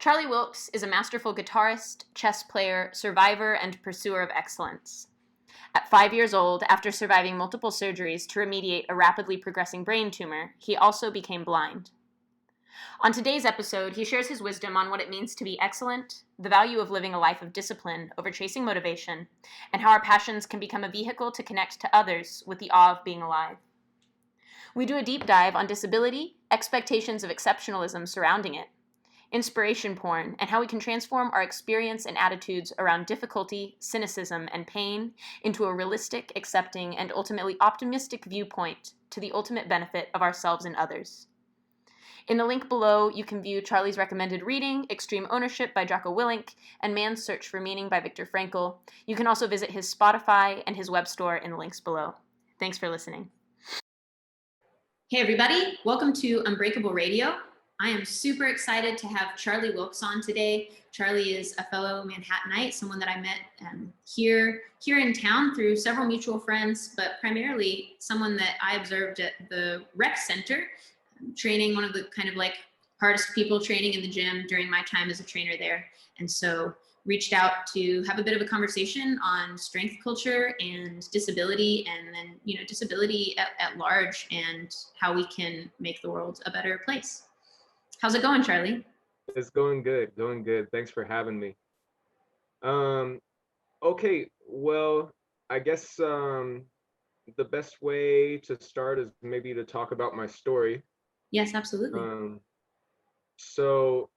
Charlie Wilks is a masterful guitarist, chess player, survivor, and pursuer of excellence. At 5 years old, after surviving multiple surgeries to remediate a rapidly progressing brain tumor, he also became blind. On today's episode, he shares his wisdom on what it means to be excellent, the value of living a life of discipline over chasing motivation, and how our passions can become a vehicle to connect to others with the awe of being alive. We do a deep dive on disability, expectations of exceptionalism surrounding it, inspiration porn, and how we can transform our experience and attitudes around difficulty, cynicism, and pain into a realistic, accepting, and ultimately optimistic viewpoint to the ultimate benefit of ourselves and others. In the link below, you can view Charlie's recommended reading, Extreme Ownership by Jocko Willink, and Man's Search for Meaning by Viktor Frankl. You can also visit his Spotify and his web store in the links below. Thanks for listening. Hey everybody, welcome to Unbreakable Radio. I am super excited to have Charlie Wilks on today. Charlie is a fellow Manhattanite, someone that I met here in town through several mutual friends, but primarily someone that I observed at the rec center, training, one of the kind of like hardest people training in the gym during my time as a trainer there. And so reached out to have a bit of a conversation on strength culture and disability, and then, disability at large, and how we can make the world a better place. How's it going, Charlie? It's going good. Thanks for having me. Okay, well, I guess the best way to start is maybe to talk about my story. Yes, absolutely. So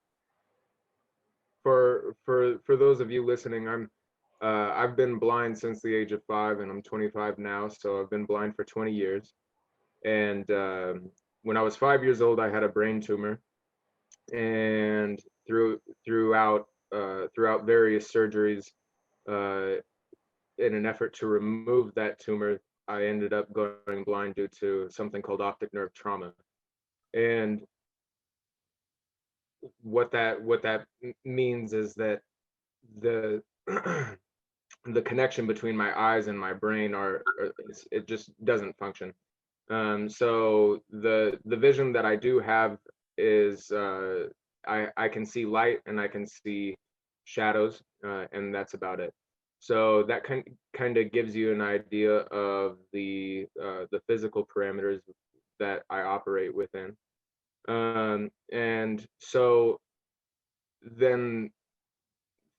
for those of you listening, I've been blind since the age of 5, and I'm 25 now, so I've been blind for 20 years. And when I was 5 years old, I had a brain tumor. And throughout various surgeries, in an effort to remove that tumor, I ended up going blind due to something called optic nerve trauma. And what that means is that the the connection between my eyes and my brain it just doesn't function. So the vision that I do have is I can see light and I can see shadows, and that's about it. So that kind of gives you an idea of the physical parameters that I operate within. And so then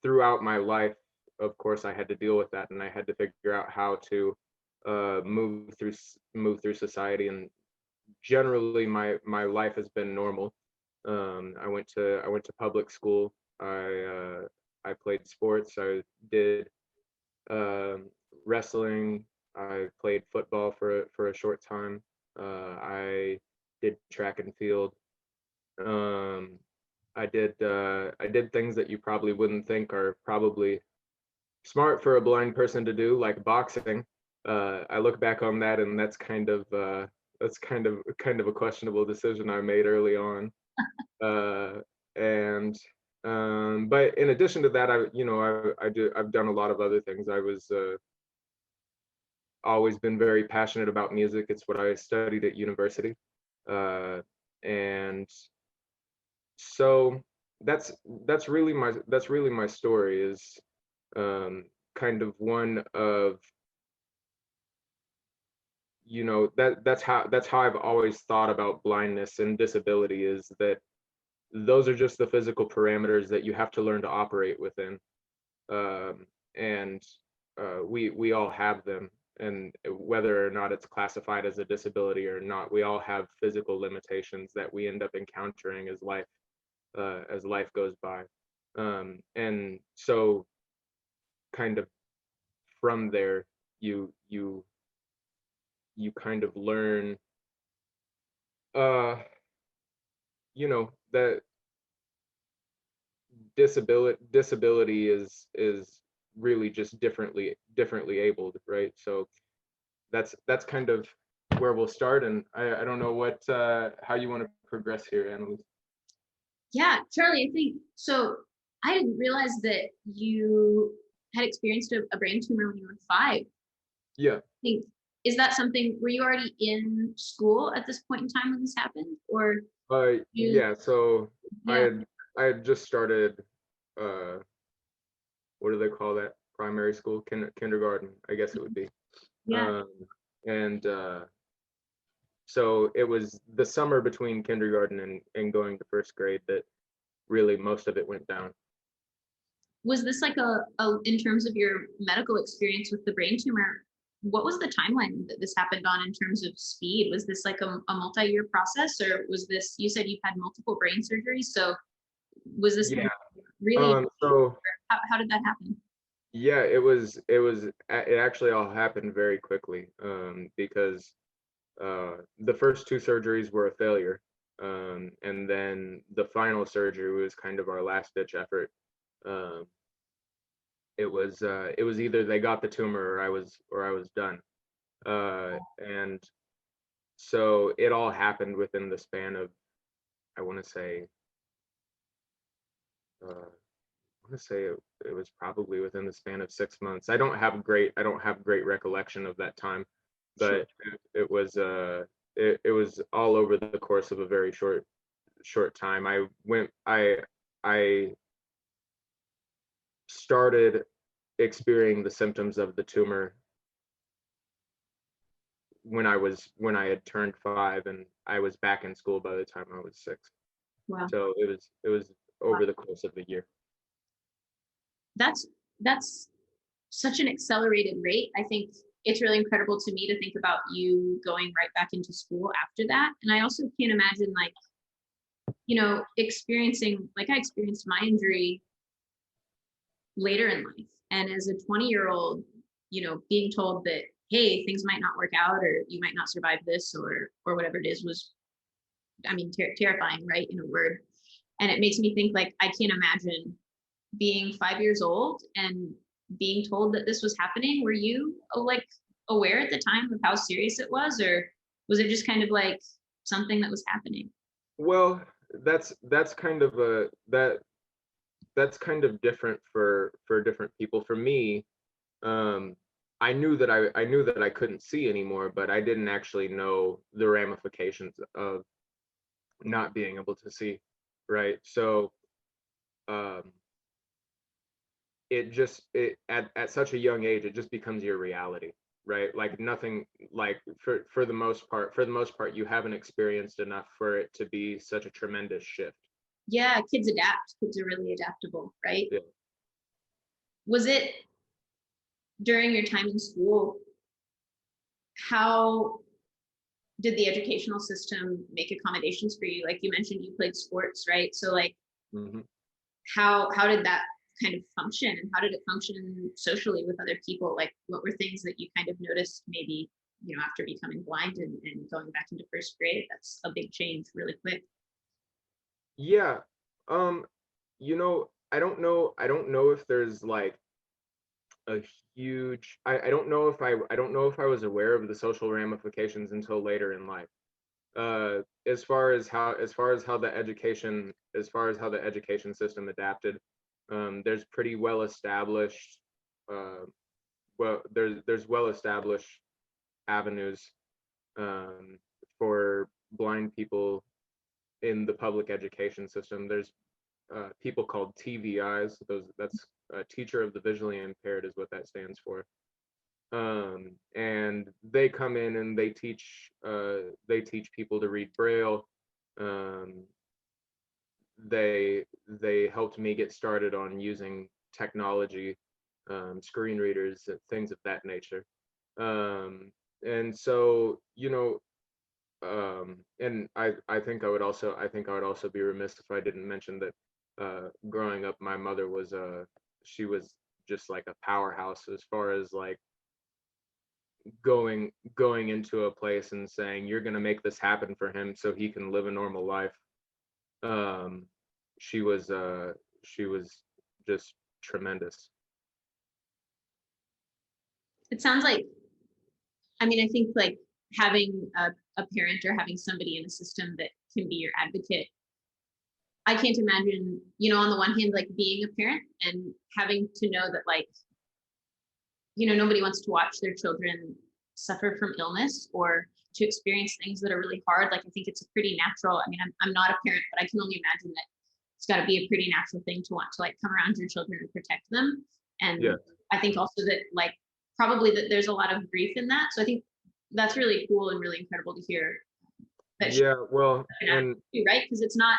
throughout my life, of course, I had to deal with that, and I had to figure out how to move through society. And generally my life has been normal. I went to public school. I played sports. I did wrestling. I played football for a short time. I did track and field. I did things that you probably wouldn't think are probably smart for a blind person to do, like boxing. I look back on that, and that's kind of a questionable decision I made early on. But in addition to that, I've done a lot of other things. I was always been very passionate about music. It's what I studied at university. And so that's really my story, is kind of one of, that's how I've always thought about blindness and disability, is that those are just the physical parameters that you have to learn to operate within. And we all have them, and whether or not it's classified as a disability or not, we all have physical limitations that we end up encountering as life goes by. And so kind of from there, you kind of learn that disability is really just differently abled, right? So that's kind of where we'll start, and I don't know what how you want to progress here, Annalise. Yeah, Charlie, I think so. I didn't realize that you had experienced a brain tumor when you were 5. Yeah. Is that something, were you already in school at this point in time when this happened, or Yeah, so yeah. I had just started, uh, what do they call that? Primary school, kindergarten, I guess it would be. Yeah. Um, and so it was the summer between kindergarten and going to first grade that really most of it went down. Was this like in terms of your medical experience with the brain tumor, what was the timeline that this happened on in terms of speed? Was this like a multi-year process, or was this, you said you've had multiple brain surgeries, so was this kind Yeah. of really, So how did that happen? yeah, it actually all happened very quickly, because the first two surgeries were a failure. And then the final surgery was kind of our last ditch effort. Um, it was either they got the tumor or I was done. And so it all happened within the span of, I want to say, it was probably within the span of 6 months. I don't have great recollection of that time, Sure. but it was all over the course of a very short time. I started experiencing the symptoms of the tumor when I had turned 5, and I was back in school by the time I was 6. Wow. So it was over the course of the year. That's such an accelerated rate. I think it's really incredible to me to think about you going right back into school after that. And I also can't imagine, like, experiencing, like I experienced my injury later in life. And as a 20-year-old, being told that, hey, things might not work out, or you might not survive this, or whatever it is, was, I mean, terrifying, right? In a word. And it makes me think, like, I can't imagine being 5 years old and being told that this was happening. Were you like aware at the time of how serious it was, or was it just kind of like something that was happening? Well, that's kind of that's kind of different for different people. For me, um, I knew that I couldn't see anymore, but I didn't actually know the ramifications of not being able to see, right? So um, at such a young age, it just becomes your reality, right? Like nothing, like for the most part, you haven't experienced enough for it to be such a tremendous shift. Yeah, kids adapt. Kids are really adaptable, right? Yeah. Was it during your time in school, how did the educational system make accommodations for you? Like you mentioned, you played sports, right? So like, Mhm. how did that kind of function, and how did it function socially with other people? Like, what were things that you kind of noticed, maybe, after becoming blind and going back into first grade? That's a big change really quick. Yeah. Um, I don't know if there's like a huge I don't know if I was aware of the social ramifications until later in life. As far as how the education system adapted, there's pretty well established uh, there's well established avenues, um, for blind people in the public education system. There's people called TVIs. That's teacher of the visually impaired is what that stands for. And they come in and they teach people to read Braille. Um, they helped me get started on using technology, screen readers, things of that nature. And so, and I think I would also be remiss if I didn't mention that growing up, my mother was she was just like a powerhouse as far as like going into a place and saying you're going to make this happen for him so he can live a normal life. um she was just tremendous. It sounds like, I mean, I think like having a parent or having somebody in a system that can be your advocate. I can't imagine, on the one hand, like being a parent and having to know that, like, nobody wants to watch their children suffer from illness or to experience things that are really hard. Like, I think it's a pretty natural, I mean, I'm not a parent, but I can only imagine that it's got to be a pretty natural thing to want to like come around your children and protect them. And Yeah. I think also that like probably that there's a lot of grief in that. So I think that's really cool and really incredible to hear. That Yeah, well, and right, because it's not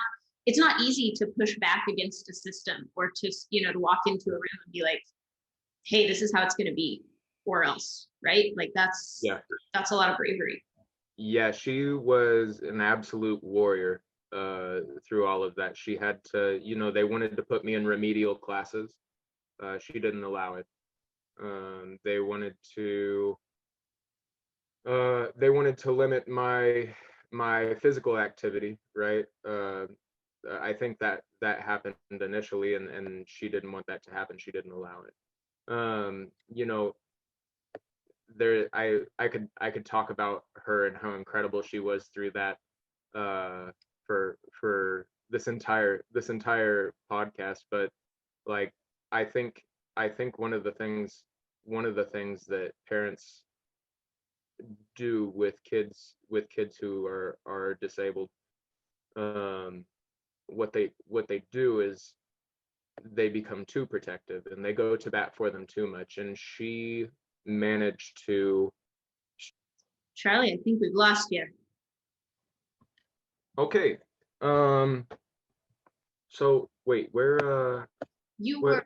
easy to push back against a system or to to walk into a room and be like, hey, this is how it's going to be, or else, right? Like that's a lot of bravery. Yeah, she was an absolute warrior through all of that. She had to, they wanted to put me in remedial classes. She didn't allow it. They wanted to limit my physical activity, right? I think that happened initially, and she didn't want that to happen. She didn't allow it. There I could talk about her and how incredible she was through that for this entire podcast, but like I think one of the things that parents do with kids who are disabled, what they do is they become too protective and they go to bat for them too much, and she managed to. Charlie, I think we've lost you. Okay. So wait, where you were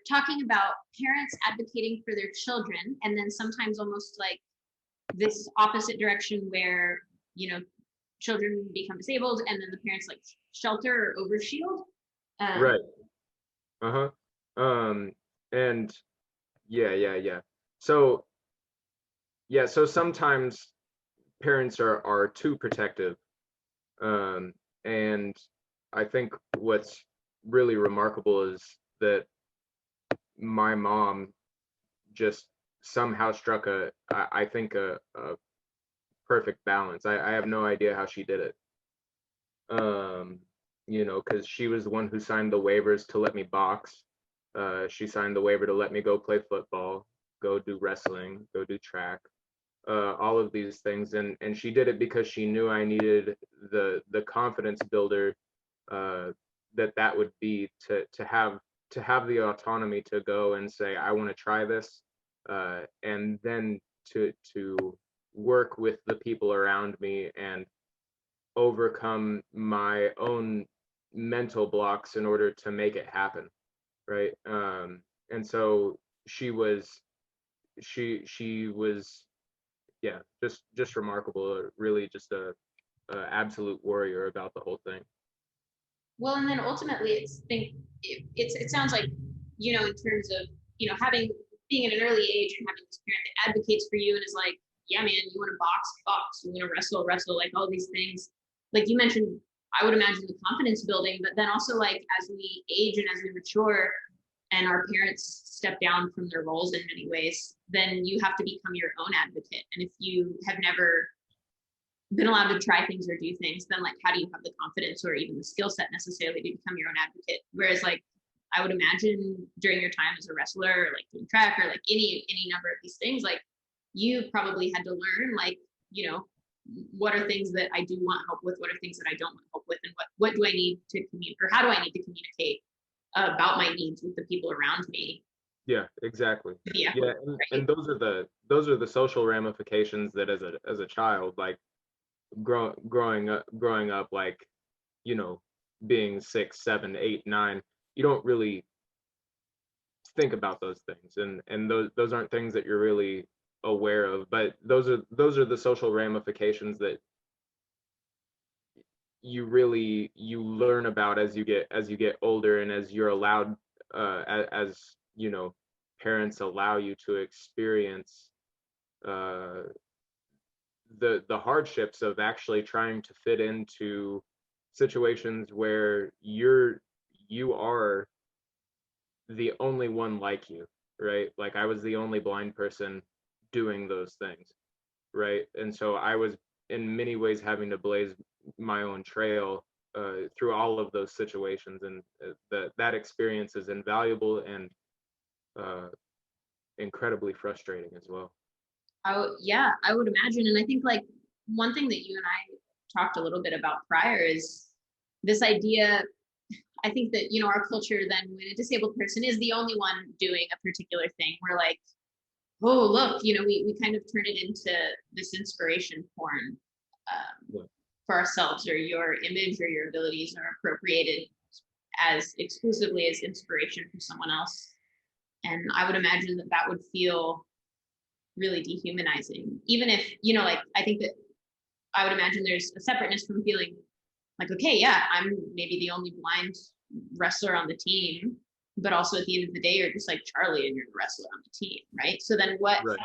talking about parents advocating for their children, and then sometimes almost like this opposite direction where children become disabled and then the parents like shelter or overshield. Right. And yeah. So sometimes parents are too protective. And I think what's really remarkable is that my mom just somehow struck I think a perfect balance. I have no idea how she did it. Because she was the one who signed the waivers to let me box. She signed the waiver to let me go play football, go do wrestling, go do track, all of these things. And she did it because she knew I needed the confidence builder that would be to have the autonomy to go and say, I want to try this, and then to work with the people around me and overcome my own mental blocks in order to make it happen, right? And so she was yeah, just remarkable, really just a absolute warrior about the whole thing. Well, and then ultimately it sounds like in terms of being at an early age and having this parent that advocates for you and is like, yeah man, you want to box, you want to wrestle, like all these things like you mentioned. I would imagine the confidence building, but then also like as we age and as we mature and our parents step down from their roles in many ways, then you have to become your own advocate. And if you have never been allowed to try things or do things, then like how do you have the confidence or even the skill set necessarily to become your own advocate? Whereas like I would imagine during your time as a wrestler or like doing track or like any number of these things, like you probably had to learn like what are things that I do want help with, what are things that I don't want help with, and what do I need to communicate, or how do I need to communicate about my needs with the people around me. Yeah, exactly. Yeah, and those are the social ramifications that as a child, like growing up, like being 6, 7, 8, 9, you don't really think about those things, and those aren't things that you're really aware of, but those are the social ramifications that you learn about as you get older, and as you're allowed, as parents allow you to experience the hardships of actually trying to fit into situations where you are the only one like you, right? Like I was the only blind person doing those things, right? And so I was in many ways having to blaze my own trail through all of those situations, and that experience is invaluable and incredibly frustrating as well. Yeah, I would imagine. And I think like one thing that you and I talked a little bit about prior is this idea. I think that, you know, our culture then, when a disabled person is the only one doing a particular thing, we're like, oh, look, you know, we kind of turn it into this inspiration porn Yeah. for ourselves, or your image or your abilities are appropriated as exclusively as inspiration for someone else. And I would imagine that that would feel really dehumanizing, even if, you know, like, I think that I would imagine there's a separateness from feeling like, okay, yeah, I'm maybe the only blind wrestler on the team, but also at the end of the day, you're just like Charlie and you're the wrestler on the team, right? So then Right.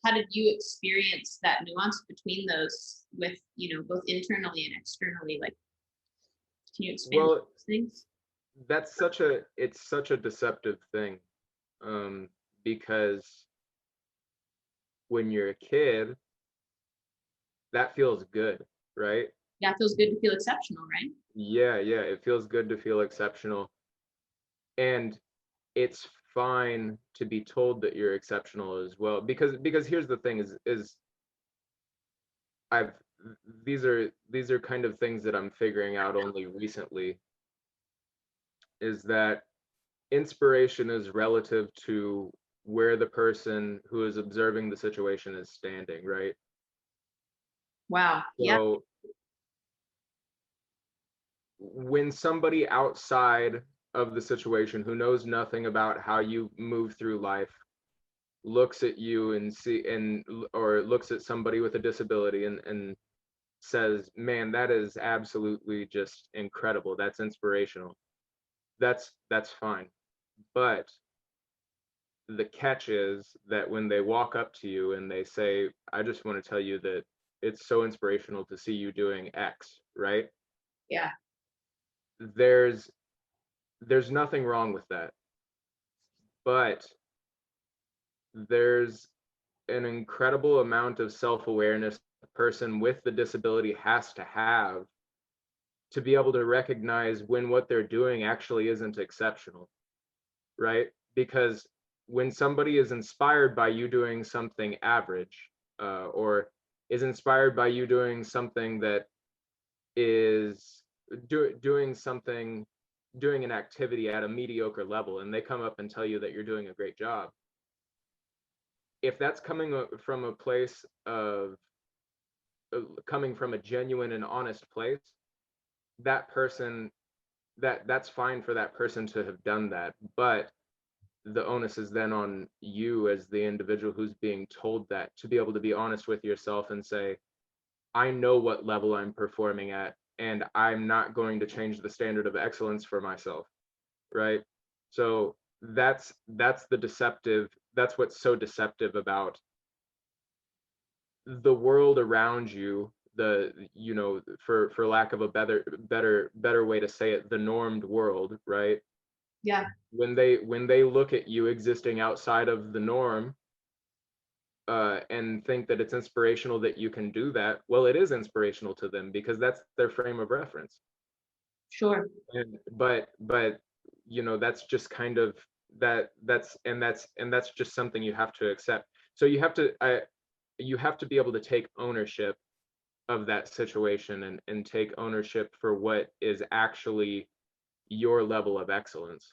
how did you experience that nuance between those with, you know, both internally and externally? Like, can you expand on Well, those things? it's such a deceptive thing, because when you're a kid, that feels good, right? Yeah, it feels good to feel exceptional, right? Yeah, it feels good to feel exceptional. And it's fine to be told that you're exceptional as well. Because here's the thing is I've these are kind of things that I'm figuring out only recently, is that inspiration is relative to where the person who is observing the situation is standing, right? Wow. Yeah. So when somebody outside of the situation who knows nothing about how you move through life looks at you and or looks at somebody with a disability and says, man, that is absolutely just incredible, that's inspirational, that's fine. But the catch is that when they walk up to you and they say, I just want to tell you that it's so inspirational to see you doing X, right? Yeah. there's there's nothing wrong with that, but there's an incredible amount of self-awareness a person with the disability has to be able to recognize when what they're doing actually isn't exceptional, right? Because when somebody is inspired by you doing something average, or is inspired by you doing something that is doing an activity at a mediocre level, and they come up and tell you that you're doing a great job, if that's from a place of coming from a genuine and honest place, that person that's fine for that person to have done that. But the onus is then on you as the individual who's being told that, to be able to be honest with yourself and say, I know what level I'm performing at, and I'm not going to change the standard of excellence for myself, right? So that's what's so deceptive about the world around you, the, you know, for lack of a better way to say it, the normed world, right? Yeah. When they look at you existing outside of the norm, and think that it's inspirational that you can do that, well, it is inspirational to them because that's their frame of reference. Sure. And but you know, that's just kind of that's just something you have to accept. So you have to be able to take ownership of that situation, and take ownership for what is actually your level of excellence.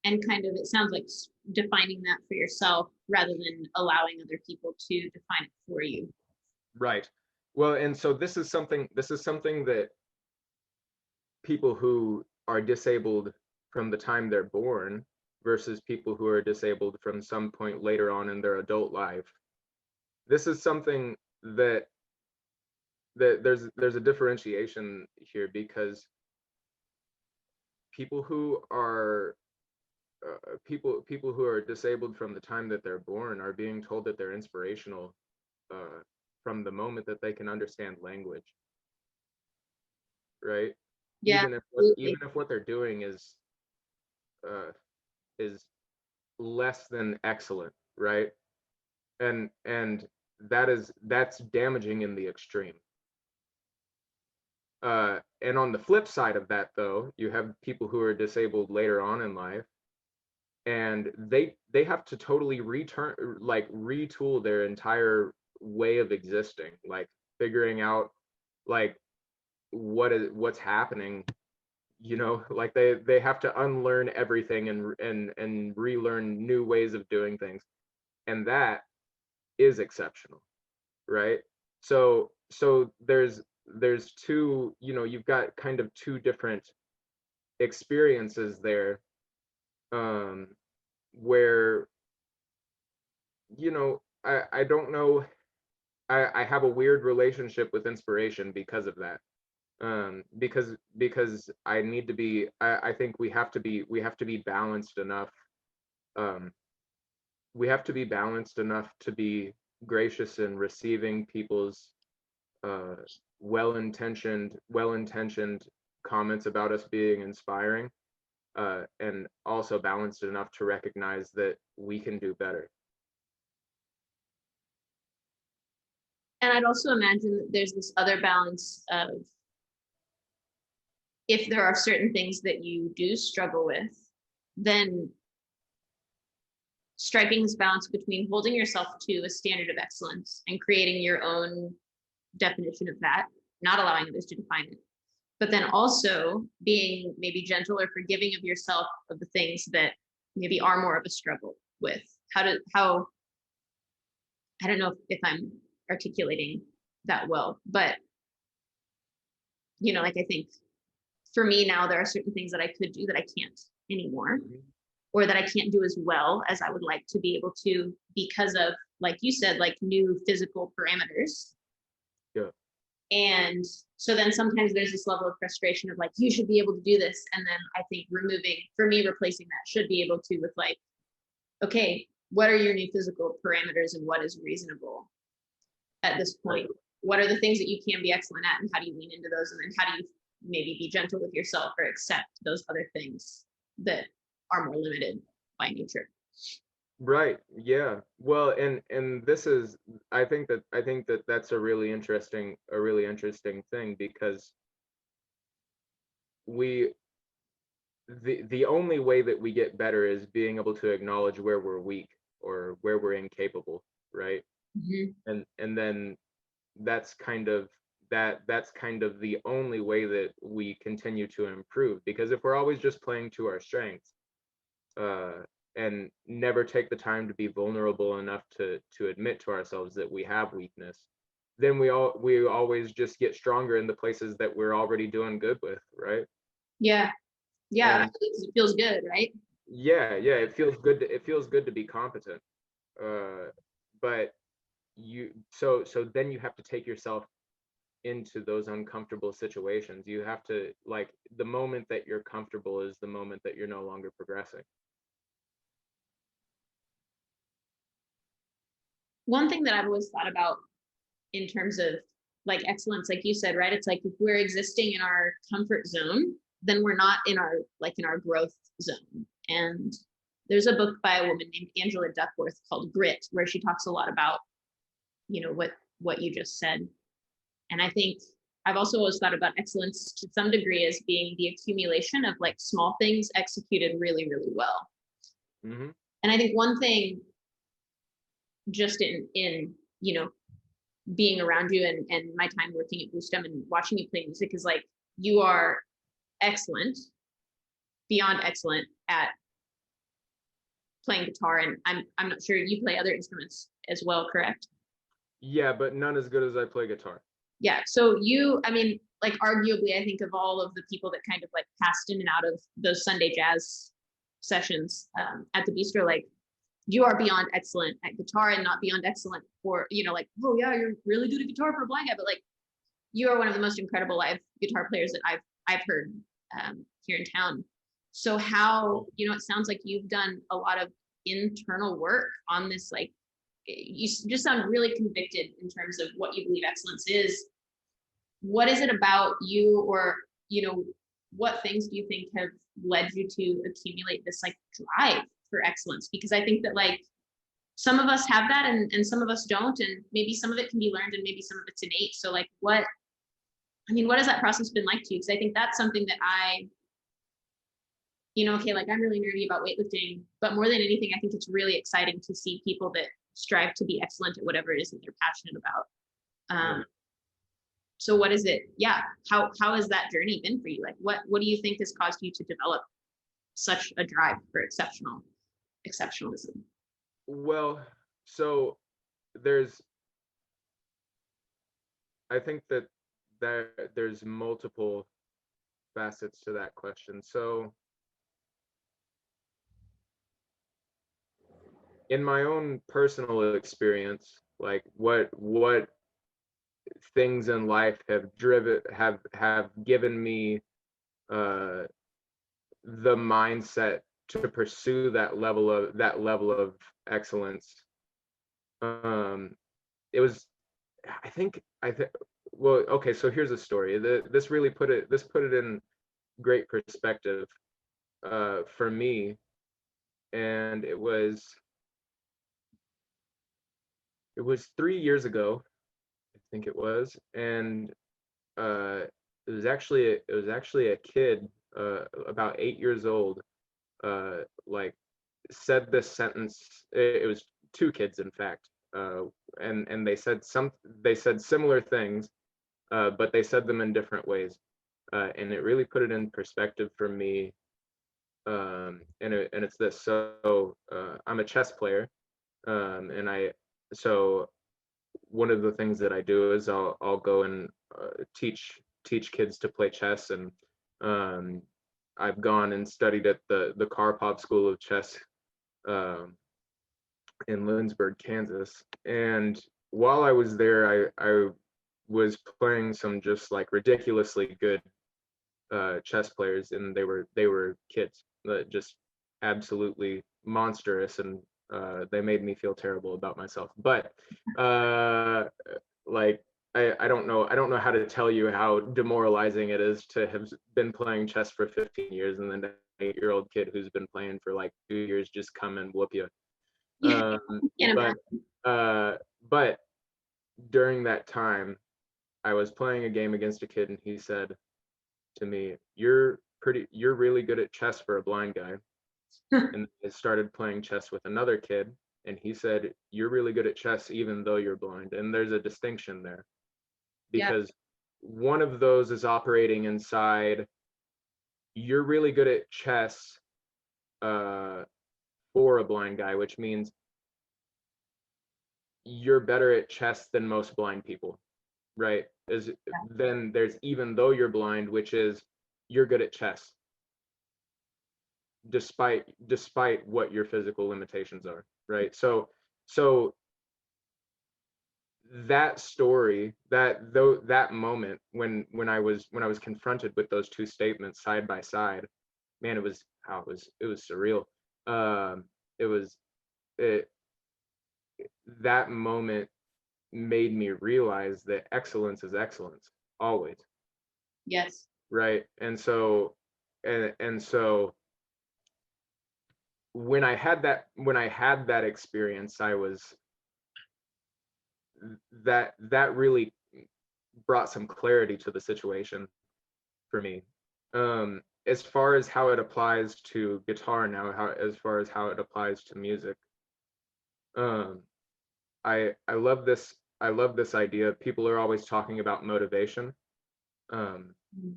And kind of, it sounds like defining that for yourself rather than allowing other people to define it for you. Right. Well, and so this is something that people who are disabled from the time they're born versus people who are disabled from some point later on in their adult life, this is something that there's a differentiation here, because people who are people who are disabled from the time that they're born are being told that they're inspirational, from the moment that they can understand language, right? Yeah, absolutely. Even if what they're doing uh, is less than excellent, right? And that's damaging in the extreme. And on the flip side of that, though, you have people who are disabled later on in life, and they have to totally retool their entire way of existing, like figuring out like what's happening, you know, like they have to unlearn everything and relearn new ways of doing things, and that is exceptional, right? So there's two, you know, you've got kind of two different experiences there, um where, you know, I don't know, I have a weird relationship with inspiration because of that. Because I need to be, I think we have to be balanced enough, um we have to be balanced enough to be gracious in receiving people's uh well-intentioned comments about us being inspiring, and also balanced enough to recognize that we can do better. And I'd also imagine that there's this other balance of, if there are certain things that you do struggle with, then striking this balance between holding yourself to a standard of excellence and creating your own definition of that, not allowing others to define it, but then also being maybe gentle or forgiving of yourself of the things that maybe are more of a struggle with. How I don't know if I'm articulating that well, but you know, like I think for me now, there are certain things that I could do that I can't anymore, or that I can't do as well as I would like to be able to, because of, like you said, like new physical parameters. Yeah. And so then sometimes there's this level of frustration of like, you should be able to do this. And then I think replacing that should be able to with like, okay, what are your new physical parameters and what is reasonable at this point? What are the things that you can be excellent at, and how do you lean into those? And then how do you maybe be gentle with yourself or accept those other things that are more limited by nature? Right. Yeah. Well, and this is, I think that that's a really interesting thing, because we the only way that we get better is being able to acknowledge where we're weak or where we're incapable, right? Mm-hmm. And then that's kind of that's kind of the only way that we continue to improve, because if we're always just playing to our strengths, uh and never take the time to be vulnerable enough to admit to ourselves that we have weakness, then we always just get stronger in the places that we're already doing good with, right? Yeah. Yeah. And It feels good, right? yeah, it feels good to be competent, uh but so then you have to take yourself into those uncomfortable situations. You have to, like, the moment that you're comfortable is the moment that you're no longer progressing. One thing that I've always thought about in terms of like excellence, like you said, right? It's like if we're existing in our comfort zone, then we're not in our growth zone. And there's a book by a woman named Angela Duckworth called Grit, where she talks a lot about, you know, what you just said. And I think I've also always thought about excellence to some degree as being the accumulation of like small things executed really, really well. Mm-hmm. And I think one thing, just in you know, being around you and my time working at Boostum and watching you play music, is like, you are excellent, beyond excellent at playing guitar. And I'm not sure you play other instruments as well, correct? Yeah, but none as good as I play guitar. Yeah. So I mean, like arguably, I think of all of the people that kind of like passed in and out of those Sunday jazz sessions at the bistro, like, you are beyond excellent at guitar, and not beyond excellent for, you know, like, oh yeah, you're really good at guitar for a blind guy, but like, you are one of the most incredible live guitar players that I've heard here in town. So how, you know, it sounds like you've done a lot of internal work on this. Like, you just sound really convicted in terms of what you believe excellence is. What is it about you, or, you know, what things do you think have led you to accumulate this like drive for excellence? Because I think that like some of us have that, and some of us don't, and maybe some of it can be learned and maybe some of it's innate. So like, what has that process been like to you? Because I think that's something that you know, okay, like I'm really nerdy about weightlifting, but more than anything, I think it's really exciting to see people that strive to be excellent at whatever it is that they're passionate about. So what is it? Yeah. How has that journey been for you? Like what do you think has caused you to develop such a drive for exceptionalism? Well, so there's, I think that there's multiple facets to that question. So in my own personal experience, like what things in life have given me uh the mindset to pursue that level of excellence. It was, I think well, okay, so here's a story. This put it in great perspective for me. And it was 3 years ago, I think it was. And uh it was actually a kid, about 8 years old, like said this sentence. It was two kids, in fact, and they said similar things, but they said them in different ways, and it really put it in perspective for me. And it's this. So I'm a chess player, and so one of the things that I do is I'll go and teach kids to play chess. And um, I've gone and studied at the Karpov School of Chess, um, in Lindsborg, Kansas. And while I was there, I was playing some just like ridiculously good chess players, and they were kids, just absolutely monstrous. And they made me feel terrible about myself. But like I don't know how to tell you how demoralizing it is to have been playing chess for 15 years, and then an 8-year-old kid who's been playing for like 2 years just come and whoop you. Yeah, can't But imagine. but during that time, I was playing a game against a kid, and he said to me, you're really good at chess for a blind guy." And I started playing chess with another kid, and he said, "You're really good at chess even though you're blind." And there's a distinction there, Yeah. because one of those is operating inside, you're really good at chess uh, for a blind guy, which means you're better at chess than most blind people, right? Then there's even though you're blind, which is you're good at chess despite what your physical limitations are, right? So that story, that moment when I was confronted with those two statements side by side, man, it was surreal. It was it That moment made me realize that excellence is excellence always, Yes. right? And so when I had that experience, that really brought some clarity to the situation for me. As far as how it applies to guitar now, as far as how it applies to music, um, I love this idea. People are always talking about motivation, um, Mm.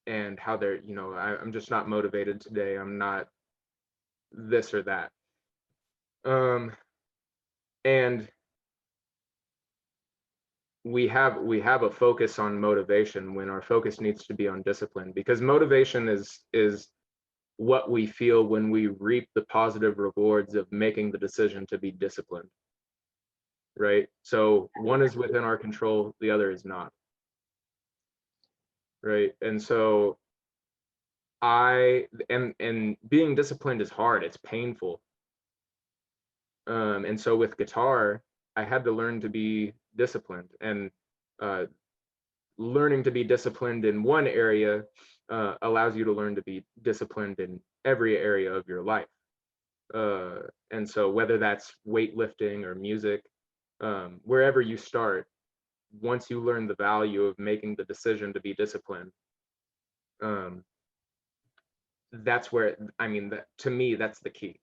and how I'm just not motivated today. I'm not this or that. Um, and we have a focus on motivation when our focus needs to be on discipline, because motivation is what we feel when we reap the positive rewards of making the decision to be disciplined, right? So one is within our control, the other is not, right? And so and being disciplined is hard, it's painful. And so with guitar, I had to learn to be disciplined. And uh, learning to be disciplined in one area allows you to learn to be disciplined in every area of your life. And so whether that's weightlifting or music, wherever you start, once you learn the value of making the decision to be disciplined, um, that's where, that, to me, that's the key.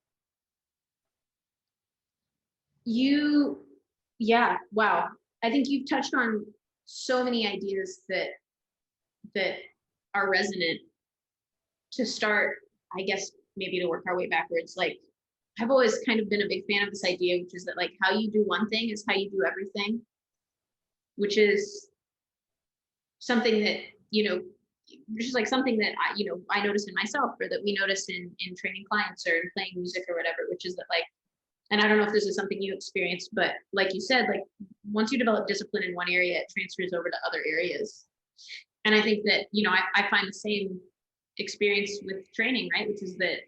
Yeah, wow. I think you've touched on so many ideas that are resonant, to start, I guess, maybe to work our way backwards. Like, I've always kind of been a big fan of this idea, which is that like how you do one thing is how you do everything, which is something that, which is like something that I notice in myself, or that we notice in training clients or in playing music or whatever, which is that like, and I don't know if this is something you experienced, but like you said, like once you develop discipline in one area, it transfers over to other areas. And I think that, I find the same experience with training, right? Which is that,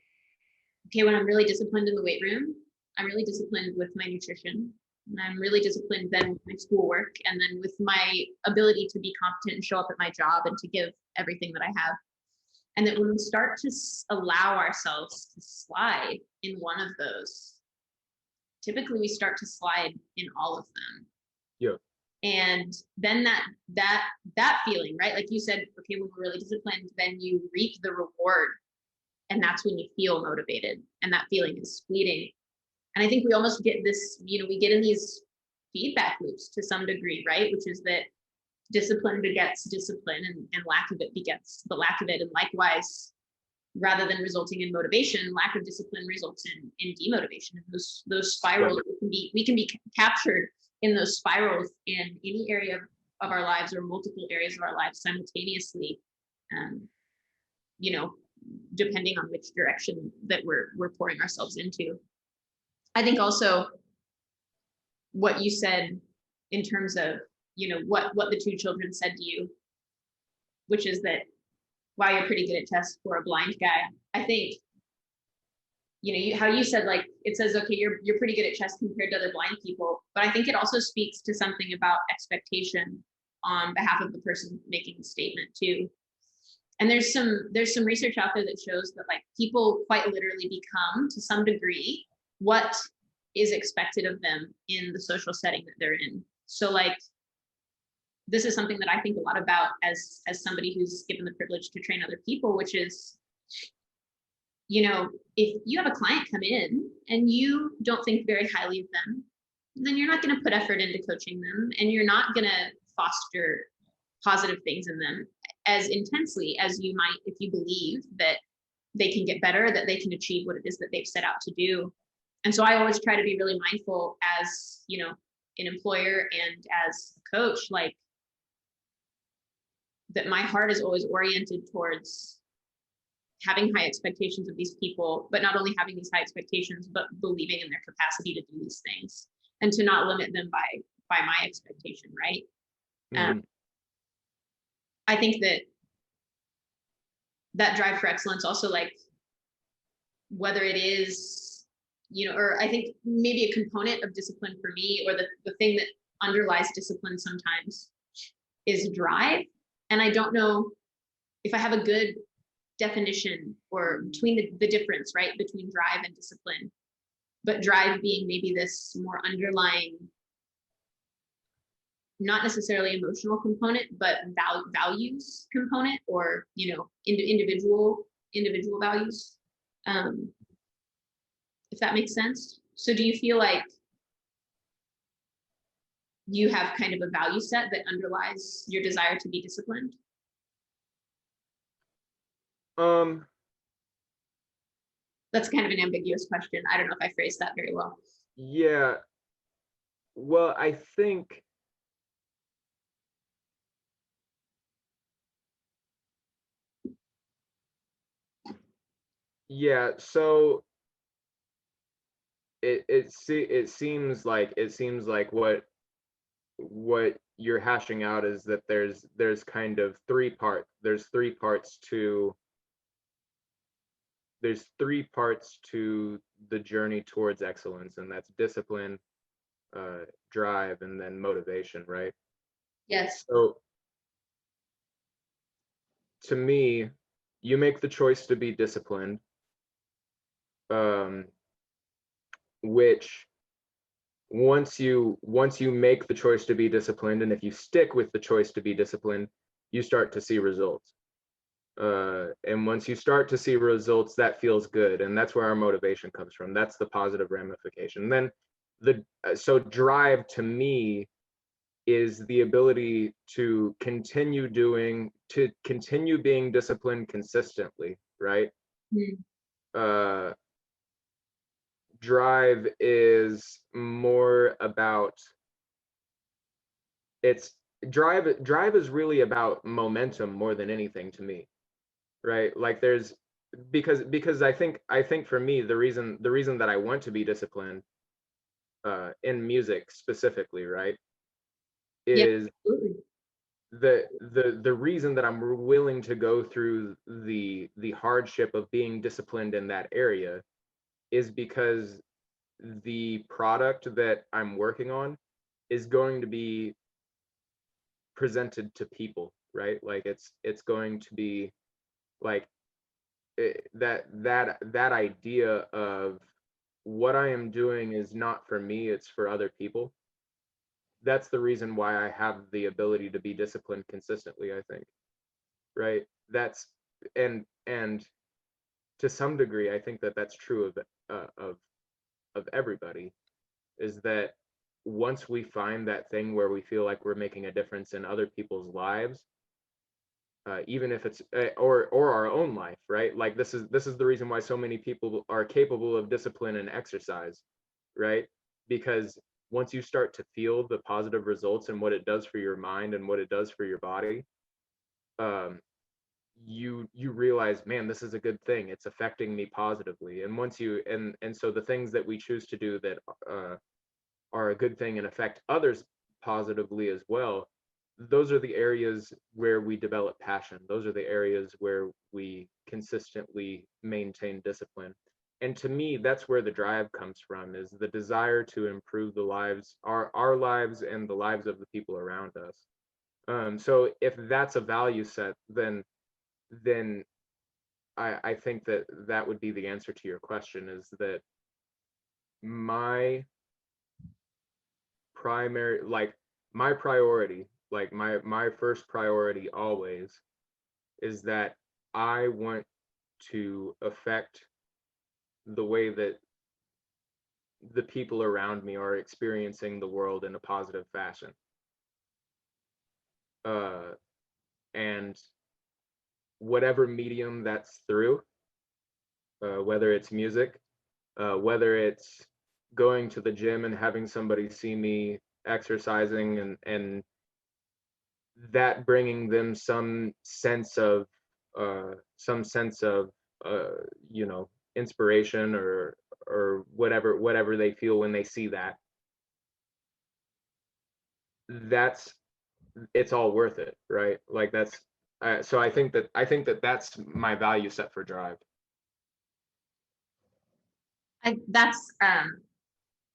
okay, when I'm really disciplined in the weight room, I'm really disciplined with my nutrition, and I'm really disciplined then with my schoolwork, and then with my ability to be competent and show up at my job and to give everything that I have. And that when we start to allow ourselves to slide in one of those, typically we start to slide in all of them. Yeah. And then that feeling, right? Like you said, okay, when we're really disciplined, then you reap the reward. And that's when you feel motivated. And that feeling is fleeting. And I think we almost get this, we get in these feedback loops to some degree, right? Which is that discipline begets discipline, and lack of it begets the lack of it. And likewise, rather than resulting in motivation, lack of discipline results in demotivation. And those spirals, we can be captured in those spirals in any area of our lives, or multiple areas of our lives simultaneously, depending on which direction that we're pouring ourselves into. I think also what you said in terms of, what the two children said to you, which is that, wow, you're pretty good at chess for a blind guy. I think, how you said, like, it says, okay, you're pretty good at chess compared to other blind people. But I think it also speaks to something about expectation on behalf of the person making the statement too. And there's some research out there that shows that like people quite literally become, to some degree, what is expected of them in the social setting that they're in. So like, this is something that I think a lot about as somebody who's given the privilege to train other people, which is, if you have a client come in and you don't think very highly of them, then you're not going to put effort into coaching them, and you're not going to foster positive things in them as intensely as you might if you believe that they can get better, that they can achieve what it is that they've set out to do. And so I always try to be really mindful as, an employer and as a coach, like, that my heart is always oriented towards having high expectations of these people, but not only having these high expectations, but believing in their capacity to do these things, and to not limit them by my expectation, right? Mm-hmm. I think that drive for excellence also, like, whether it is, or I think maybe a component of discipline for me, or the thing that underlies discipline sometimes, is drive. And I don't know if I have a good definition or between the difference, right, between drive and discipline, but drive being maybe this more underlying, not necessarily emotional component, but values component, or, individual values, if that makes sense. So do you feel like you have kind of a value set that underlies your desire to be disciplined? That's kind of an ambiguous question. I don't know if I phrased that very well. Yeah. Well, I think so it seems like what you're hashing out is that there's kind of three parts to the journey towards excellence, and that's discipline, drive, and then motivation, right? Yes. So to me, you make the choice to be disciplined, which once you make the choice to be disciplined, and if you stick with the choice to be disciplined, you start to see results. And once you start to see results, that feels good, and that's where our motivation comes from. That's the positive ramification. Then so drive, to me, is the ability to continue being disciplined consistently, right? Uh, drive is more about drive is really about momentum more than anything to me, right? Like there's because I think for me the reason that I want to be disciplined in music specifically, right, Yeah, is absolutely. the reason that I'm willing to go through the hardship of being disciplined in that area is because the product that I'm working on is going to be presented to people, right? Like it's going to be like that idea of what I am doing is not for me, it's for other people. That's the reason why I have the ability to be disciplined consistently, I think, right? That's and to some degree, I think that that's true of everybody, is that once we find that thing where we feel like we're making a difference in other people's lives, even if it's or our own life, right? Like this is the reason why so many people are capable of discipline and exercise, right? Because once you start to feel the positive results and what it does for your mind and what it does for your body, um, you realize, man, this is a good thing. It's affecting me positively. And once you and so the things that we choose to do that are a good thing and affect others positively as well, those are the areas where we develop passion. Those are the areas where we consistently maintain discipline. And to me, that's where the drive comes from, is the desire to improve the lives, our lives and the lives of the people around us. So if that's a value set, then I think that that would be the answer to your question, is that my primary, like my priority, like my first priority always is that I want to affect the way that the people around me are experiencing the world in a positive fashion. Uh, and whatever medium that's through, whether it's music, whether it's going to the gym and having somebody see me exercising and that bringing them some sense of uh, you know, inspiration or whatever they feel when they see that, that's it's all worth it, right? Like that's so I think that that's my value set for drive. That's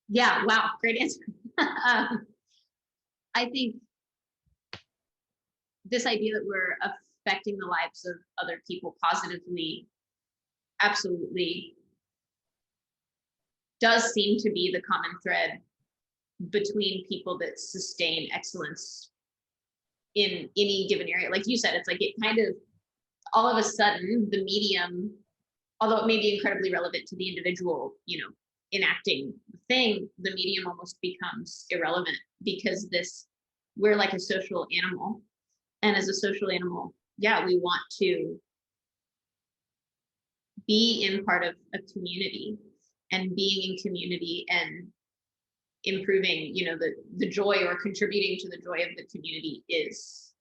yeah, wow, great answer. I think this idea that we're affecting the lives of other people positively absolutely does seem to be the common thread between people that sustain excellence in any given area. Like you said, it's like it kind of all of a sudden the medium, although it may be incredibly relevant to the individual, you know, enacting the thing, the medium almost becomes irrelevant because we're like a social animal. And as a social animal, yeah, we want to be in part of a community, and being in community and improving, you know, the joy or contributing to the joy of the community is,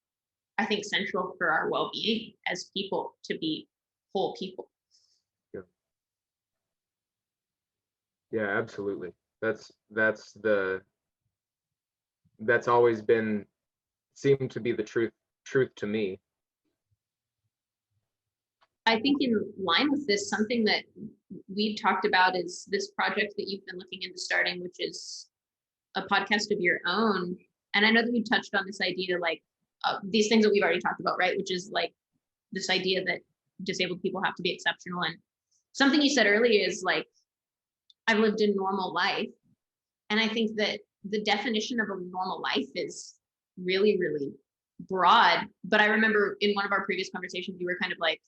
I think, central for our well-being as people, to be whole people. Yeah, yeah, absolutely. That's always been seemed to be the truth to me. I think in line with this, something that we've talked about is this project that you've been looking into starting, which is a podcast of your own. And I know that you touched on this idea, like these things that we've already talked about, right? Which is like this idea that disabled people have to be exceptional. And something you said earlier is like, I've lived a normal life. And I think that the definition of a normal life is really, really broad. But I remember in one of our previous conversations, you were kind of like,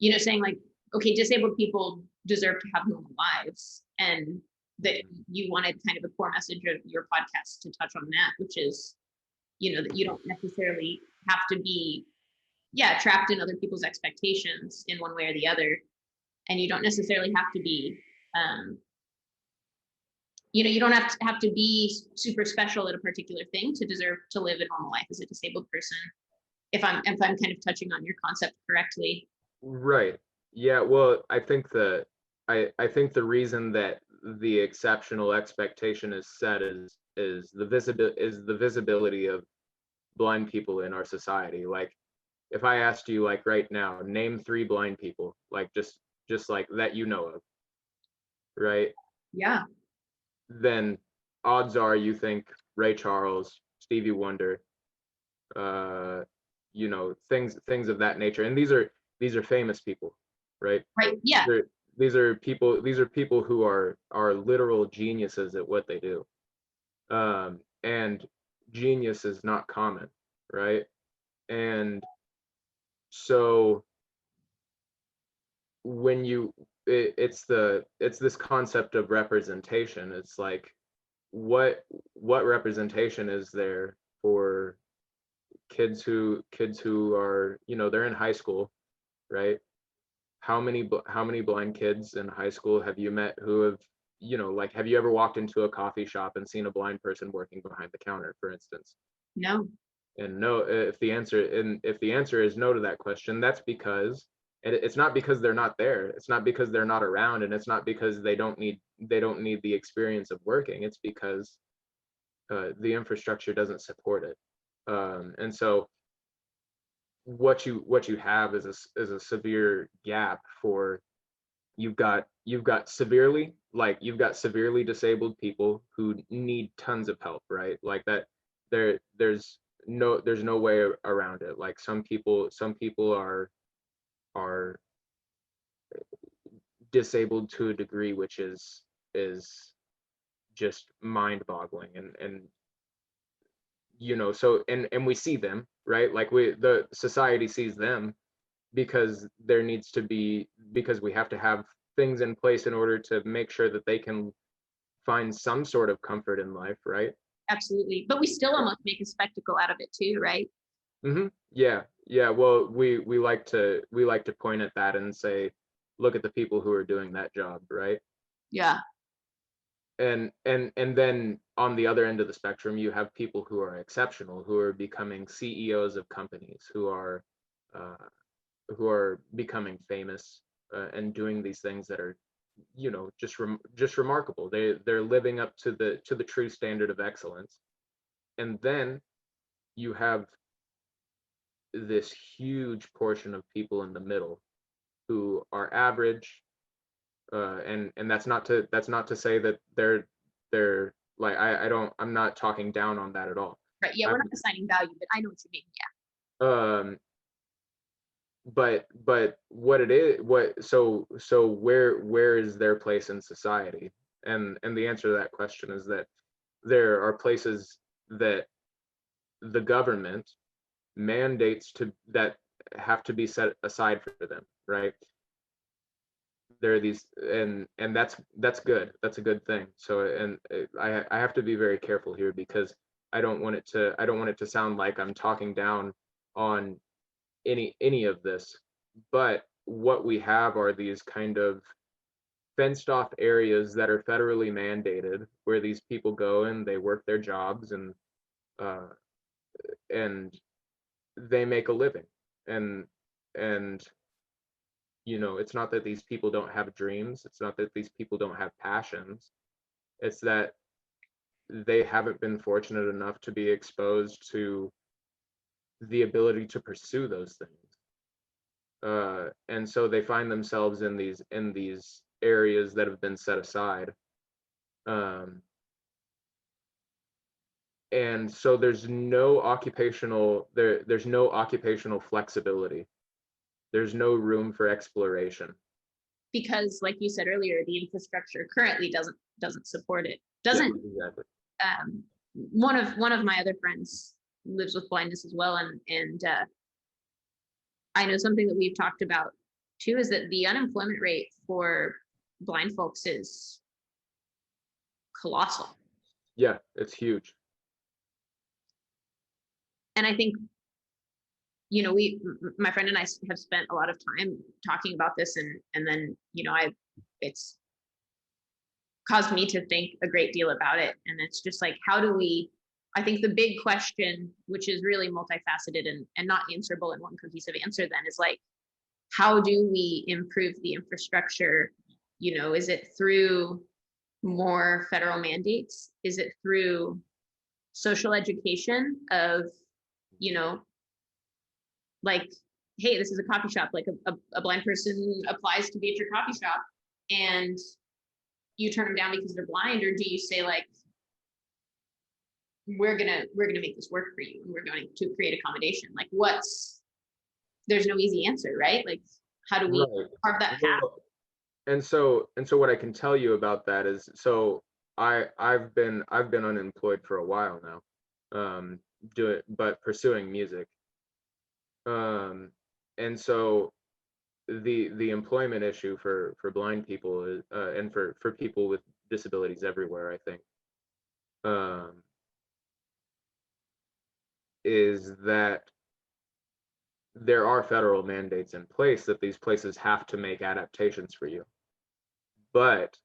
you know, saying like, okay, disabled people deserve to have normal lives. And that you wanted kind of the core message of your podcast to touch on that, which is that you don't necessarily have to be, trapped in other people's expectations in one way or the other. And you don't necessarily have to be, you don't have to be super special at a particular thing to deserve to live a normal life as a disabled person. If I'm kind of touching on your concept correctly. Right. Yeah. Well, I think I think the reason that the exceptional expectation is set is the visibility of blind people in our society. Like, if I asked you, like, right now, name 3 blind people, like, just like that, of, right? Yeah. Then odds are you think Ray Charles, Stevie Wonder, uh, things of that nature. And these are famous people, right? Right. Yeah. These are people who are literal geniuses at what they do. And genius is not common, right? And so when it's this concept of representation. It's like, what representation is there for kids who are, they're in high school, right? How many blind kids in high school have you met who have, like, have you ever walked into a coffee shop and seen a blind person working behind the counter, for instance? No. And no, if the answer is no to that question, that's because, and it's not because they're not there, it's not because they're not around, and it's not because they don't need the experience of working. It's because the infrastructure doesn't support it. And so what you have is a severe gap for, you've got severely disabled people who need tons of help, right? Like that, there's no way around it. Like, some people are disabled to a degree which is just mind-boggling. And so, and we see them, right? Like, the society sees them, because we have to have things in place in order to make sure that they can find some sort of comfort in life, right? Absolutely. But we still almost make a spectacle out of it too, right? Yeah, yeah. Well, we like to point at that and say, look at the people who are doing that job, right? Yeah. And then on the other end of the spectrum, you have people who are exceptional, who are becoming CEOs of companies, uh, who are becoming famous, and doing these things that are, just remarkable. They're living up to the true standard of excellence. And then you have this huge portion of people in the middle who are average, and that's not to say that they're like, I'm not talking down on that at all. Right. Yeah, we're not assigning value, but I know what you mean. Yeah. But what it is, so where is their place in society? And the answer to that question is that there are places that the government mandates that have to be set aside for them, right? There are these, and that's good. That's a good thing. So, and I have to be very careful here, because I don't want it to sound like I'm talking down on any of this. But what we have are these kind of fenced off areas that are federally mandated, where these people go and they work their jobs, uh, and they make a living. And it's not that these people don't have dreams, it's not that these people don't have passions, it's that they haven't been fortunate enough to be exposed to the ability to pursue those things. And so they find themselves in these areas that have been set aside. um, and so there's no occupational flexibility. There's no room for exploration. Because, like you said earlier, the infrastructure currently doesn't support it. Yeah, Doesn't. exactly. One of my other friends lives with blindness as well, and I know something that we've talked about too is that the unemployment rate for blind folks is colossal. Yeah, it's huge. And I think, my friend and I have spent a lot of time talking about this, and then, it's caused me to think a great deal about it. And it's just like, I think the big question, which is really multifaceted and not answerable in one cohesive answer, then is like, how do we improve the infrastructure? Is it through more federal mandates? Is it through social education of, like, hey, this is a coffee shop, like a blind person applies to be at your coffee shop and you turn them down because they're blind? Or do you say, like, we're gonna make this work for you and we're going to create accommodation? Like, there's no easy answer, right? Like, how do we carve that path? And so what I can tell you about that is, so I've been unemployed for a while now, but pursuing music. And so the employment issue for blind people is, and for people with disabilities everywhere, I think, is that there are federal mandates in place that these places have to make adaptations for you. But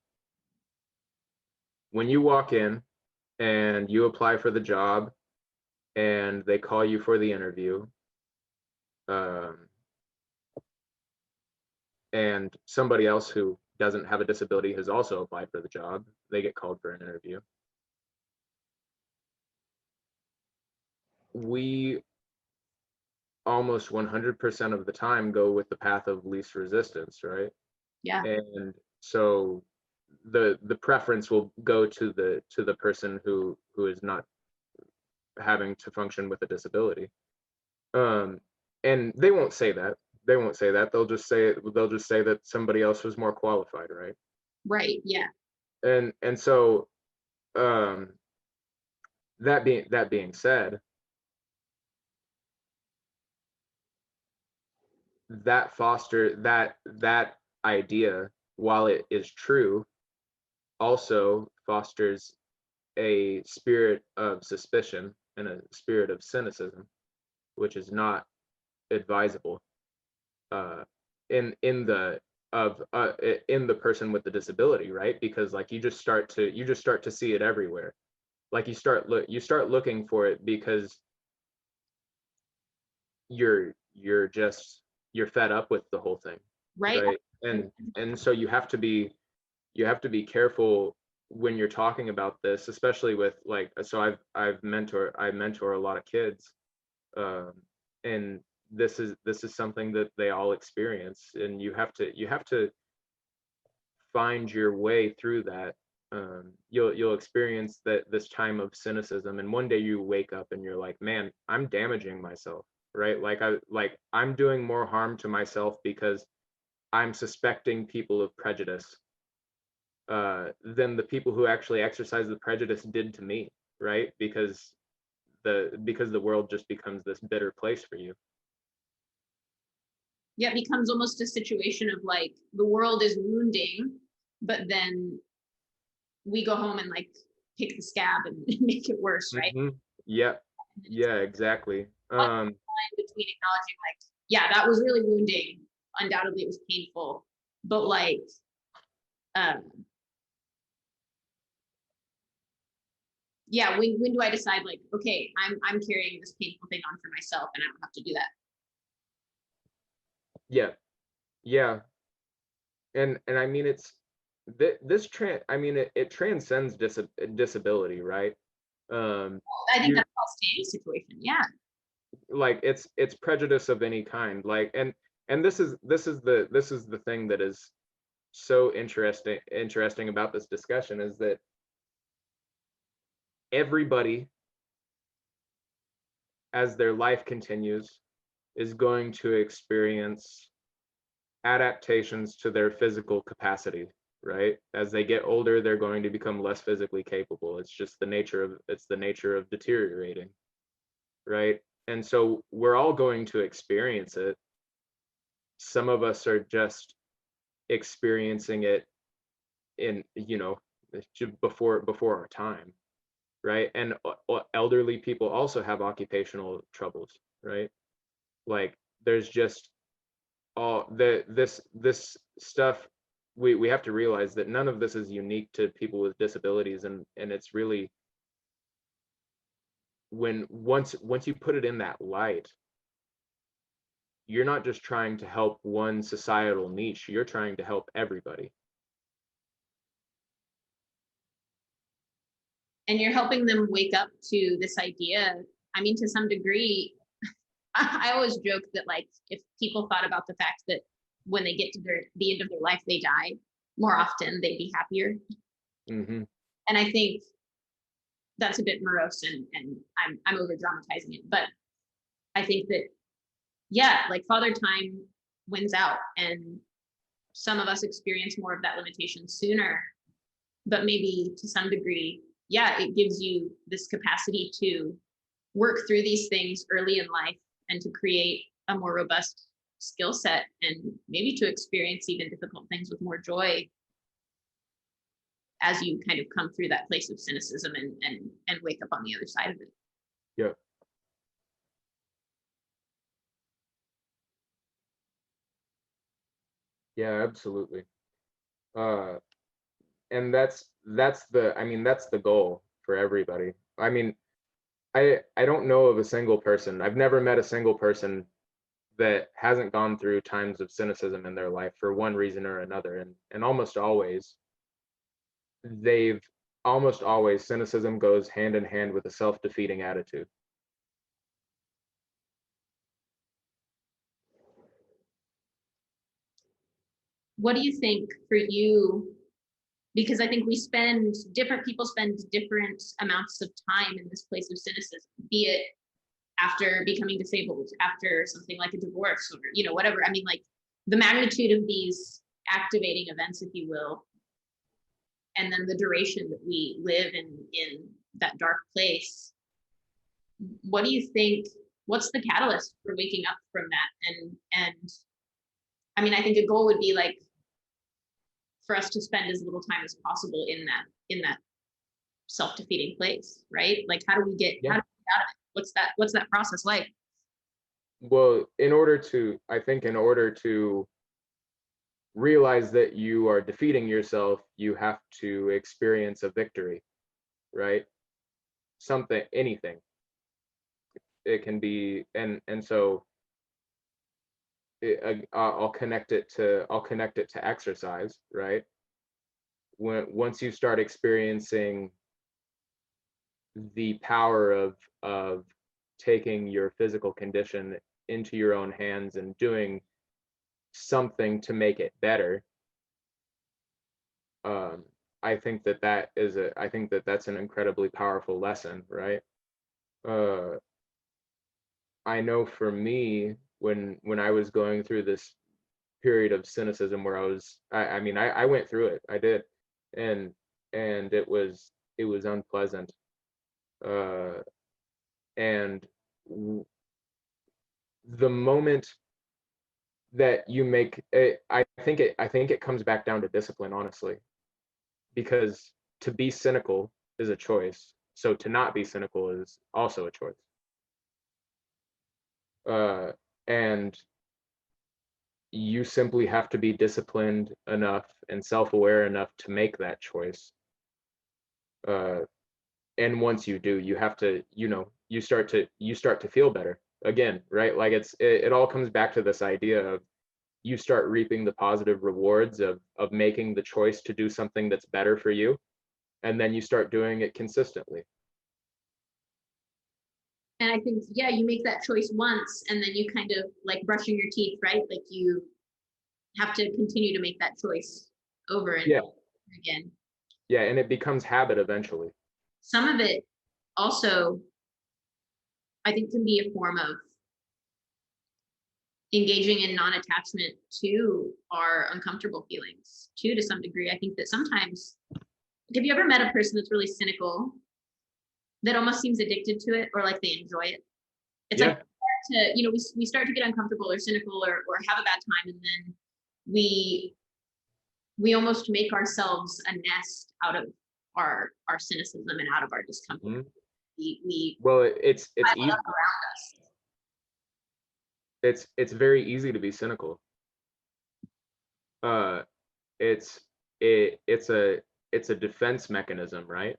when you walk in and you apply for the job and they call you for the interview, and somebody else who doesn't have a disability has also applied for the job, they get called for an interview. We almost 100% of the time go with the path of least resistance, right? Yeah. And so the preference will go to the person who is not having to function with a disability. And they won't say that. They'll just say that somebody else was more qualified, right? Right. Yeah. And so that being said, that idea, while it is true, also fosters a spirit of suspicion and a spirit of cynicism, which is not advisable in the person with the disability, right? Because, like, you just start to see it everywhere. Like, you start looking for it because you're fed up with the whole thing, right? And so you have to be careful when you're talking about this, especially with, like, so I mentor a lot of kids, and this is something that they all experience, and you have to find your way through that. You'll experience this time of cynicism, and one day you wake up and you're like, man, I'm damaging myself, right? Like, I'm doing more harm to myself because I'm suspecting people of prejudice than the people who actually exercise the prejudice did to me, right? Because the world just becomes this bitter place for you. Yeah, it becomes almost a situation of, like, the world is wounding, but then we go home and, like, pick the scab and make it worse, right? Mm-hmm. Yeah, exactly. Between acknowledging, like, yeah, that was really wounding, undoubtedly it was painful, but, like, yeah, when do I decide, like, okay, I'm carrying this painful thing on for myself and I don't have to do that? Yeah. And I mean, it's it transcends disability, right? I think that's all staying situation. Yeah. Like, it's prejudice of any kind, like, and this is the thing that is so interesting about this discussion, is that everybody, as their life continues, is going to experience adaptations to their physical capacity, right? As they get older, they're going to become less physically capable. It's the nature of deteriorating, right? And so we're all going to experience it. Some of us are just experiencing it in, before our time. right? And elderly people also have occupational troubles, right? Like there's just all this stuff. We have to realize that none of this is unique to people with disabilities, and it's really, when once you put it in that light, you're not just trying to help one societal niche, you're trying to help everybody. And you're helping them wake up to this idea. I mean, to some degree, I always joke that, like, if people thought about the fact that when they get to the end of their life, they die more often, they'd be happier. Mm-hmm. And I think that's a bit morose, and I'm over dramatizing it. But I think that, yeah, like Father Time wins out, and some of us experience more of that limitation sooner. But maybe to some degree, yeah, it gives you this capacity to work through these things early in life and to create a more robust skill set, and maybe to experience even difficult things with more joy as you kind of come through that place of cynicism and wake up on the other side of it. Yeah. Yeah, absolutely. And that's the goal for everybody. I mean, I don't know of a single person. I've never met a single person that hasn't gone through times of cynicism in their life for one reason or another. And they've almost always, cynicism goes hand in hand with a self-defeating attitude. What do you think for you? Because I think different people spend different amounts of time in this place of cynicism, be it after becoming disabled, after something like a divorce, or, whatever. I mean, like, the magnitude of these activating events, if you will, and then the duration that we live in that dark place. What do you think? What's the catalyst for waking up from that? And I mean, I think a goal would be, like, for us to spend as little time as possible in that self-defeating place, right? Like, how do we get out of it? What's that process like? Well, I think in order to realize that you are defeating yourself, you have to experience a victory, right? Anything. It can be, and so I'll connect it to exercise, right? Once you start experiencing the power of taking your physical condition into your own hands and doing something to make it better, I think that's an incredibly powerful lesson, right? I know for me, when I was going through this period of cynicism where I went through it, I did, and it was unpleasant, and the moment that you make it, I think it comes back down to discipline, honestly, because to be cynical is a choice, so to not be cynical is also a choice. And you simply have to be disciplined enough and self-aware enough to make that choice. And once you do, you have to, you start to feel better again, right? Like it all comes back to this idea of you start reaping the positive rewards of making the choice to do something that's better for you, and then you start doing it consistently. And I think, yeah, you make that choice once, and then you kind of, like brushing your teeth, right? Like, you have to continue to make that choice over and over again. Yeah, and it becomes habit eventually. Some of it also, I think, can be a form of engaging in non-attachment to our uncomfortable feelings too, to some degree. I think that sometimes, have you ever met a person that's really cynical that almost seems addicted to it, or like they enjoy it? It's like, we start to get uncomfortable or cynical or have a bad time, and then we almost make ourselves a nest out of our cynicism and out of our discomfort. Mhm. We Well, it's pile it easy. up around us. It's very easy to be cynical. Uh, it's it's a defense mechanism, right?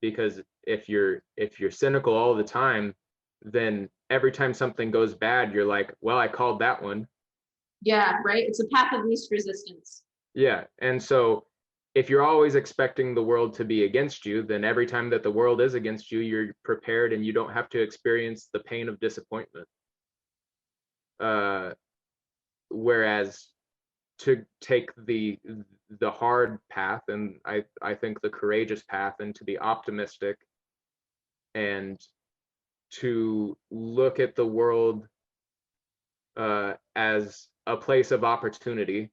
Because if you're cynical all the time, then every time something goes bad, you're like, well, I called that one. Yeah, right. It's a path of least resistance. Yeah. And so if you're always expecting the world to be against you, then every time that the world is against you, you're prepared and you don't have to experience the pain of disappointment. Uh, whereas to take the hard path, and I think the courageous path, and to be optimistic and to look at the world as a place of opportunity.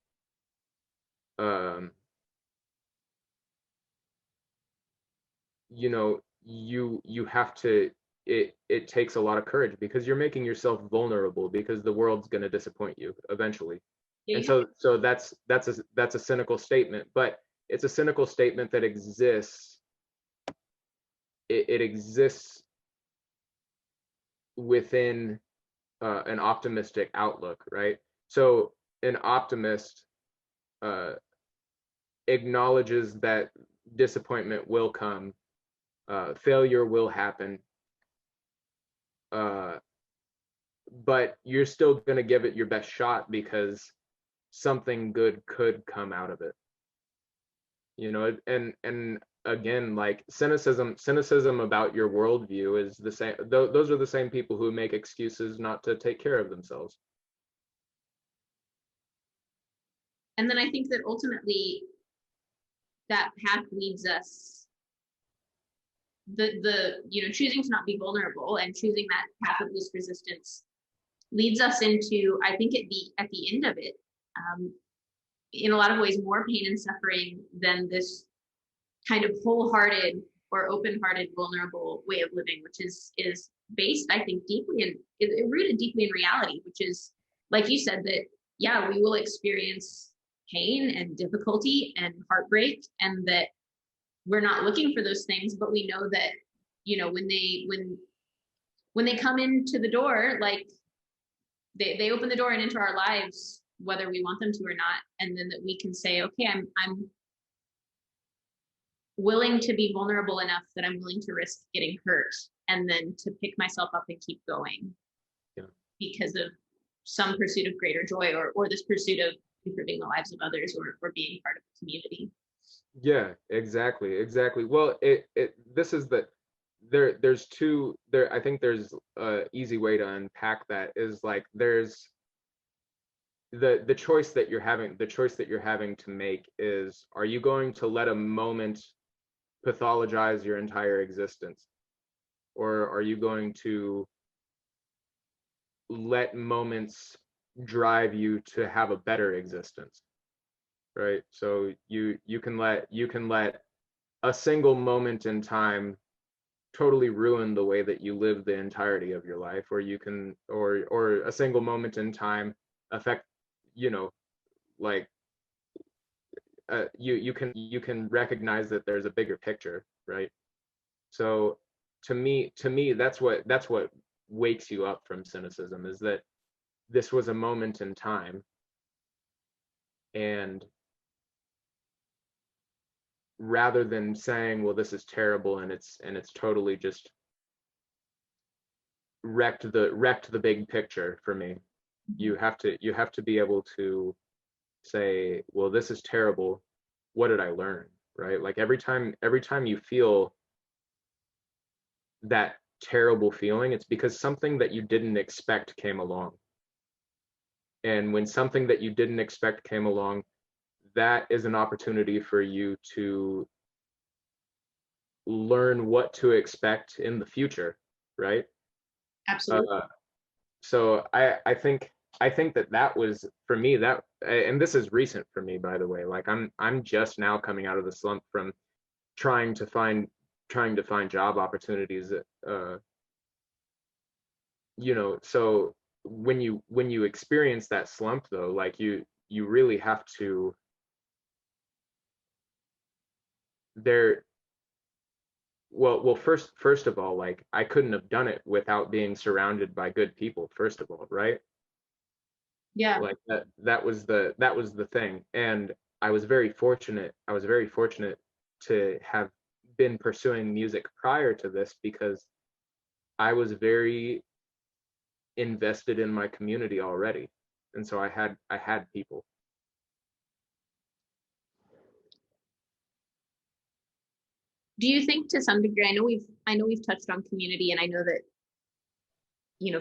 Um, you know, you have to. It takes a lot of courage because you're making yourself vulnerable because the world's going to disappoint you eventually. Yeah, And so that's a cynical statement, but it's a cynical statement that exists. It exists within an optimistic outlook, right? So an optimist uh, acknowledges that disappointment will come, failure will happen, uh, but you're still going to give it your best shot because something good could come out of it. And again, like cynicism about your worldview is the same. Those are the same people who make excuses not to take care of themselves. and then I think that ultimately that path leads us the choosing to not be vulnerable and choosing that path of least resistance leads us into, I think, at the end of it, in a lot of ways, more pain and suffering than this kind of wholehearted or open-hearted, vulnerable way of living, which is based, I think, deeply in rooted deeply in reality, which is, like you said, that yeah, we will experience pain and difficulty and heartbreak, and that we're not looking for those things, but we know that when they come into the door, like they open the door and enter our lives, whether we want them to or not, and then that we can say, okay, I'm willing to be vulnerable enough that I'm willing to risk getting hurt, and then to pick myself up and keep going. Yeah. Because of some pursuit of greater joy, or this pursuit of improving the lives of others, or being part of the community. Yeah, exactly. Well, this is there's two there. I think there's a easy way to unpack that is like there's the choice that you're having to make is, are you going to let a moment pathologize your entire existence, or are you going to let moments drive you to have a better existence, right? So you can let a single moment in time totally ruin the way that you live the entirety of your life, or you can or a single moment in time affect, you know like you can recognize that there's a bigger picture, right? So to me that's what wakes you up from cynicism, is that this was a moment in time, and rather than saying, well, this is terrible and it's totally just wrecked the big picture for me, you have to be able to say, well, this is terrible, what did I learn, right? Like every time you feel that terrible feeling, it's because something that you didn't expect came along. And when something that you didn't expect came along, that is an opportunity for you to learn what to expect in the future, right? Absolutely. So I think that was for me, that, and this is recent for me, by the way. Like I'm just now coming out of the slump from trying to find job opportunities. So when you experience that slump, though, like you really have to, there well, first of all, like I couldn't have done it without being surrounded by good people, first of all, right? Yeah. Like that was the thing. And I was very fortunate to have been pursuing music prior to this, because I was very invested in my community already. And so I had people. Do you think to some degree, I know we've touched on community, and I know that,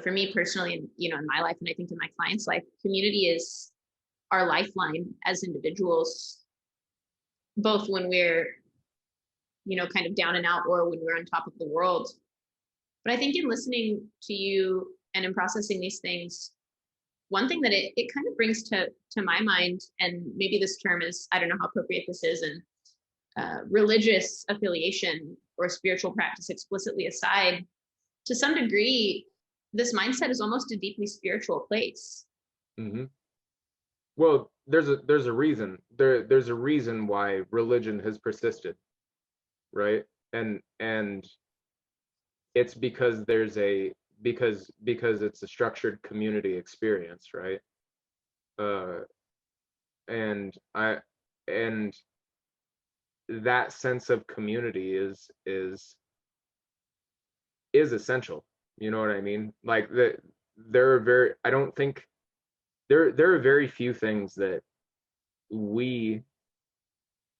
for me personally, and in my life, and I think in my clients' life, community is our lifeline as individuals, both when we're, kind of down and out, or when we're on top of the world. But I think in listening to you and in processing these things, one thing that it kind of brings to my mind, and maybe this term is, I don't know how appropriate this is, and religious affiliation or spiritual practice explicitly aside, to some degree, this mindset is almost a deeply spiritual place. Hmm. Well, there's a reason why religion has persisted, right? And it's because it's a structured community experience, right? uh and I and that sense of community is essential. You know what I mean? Like there are very I don't think there are very few things that we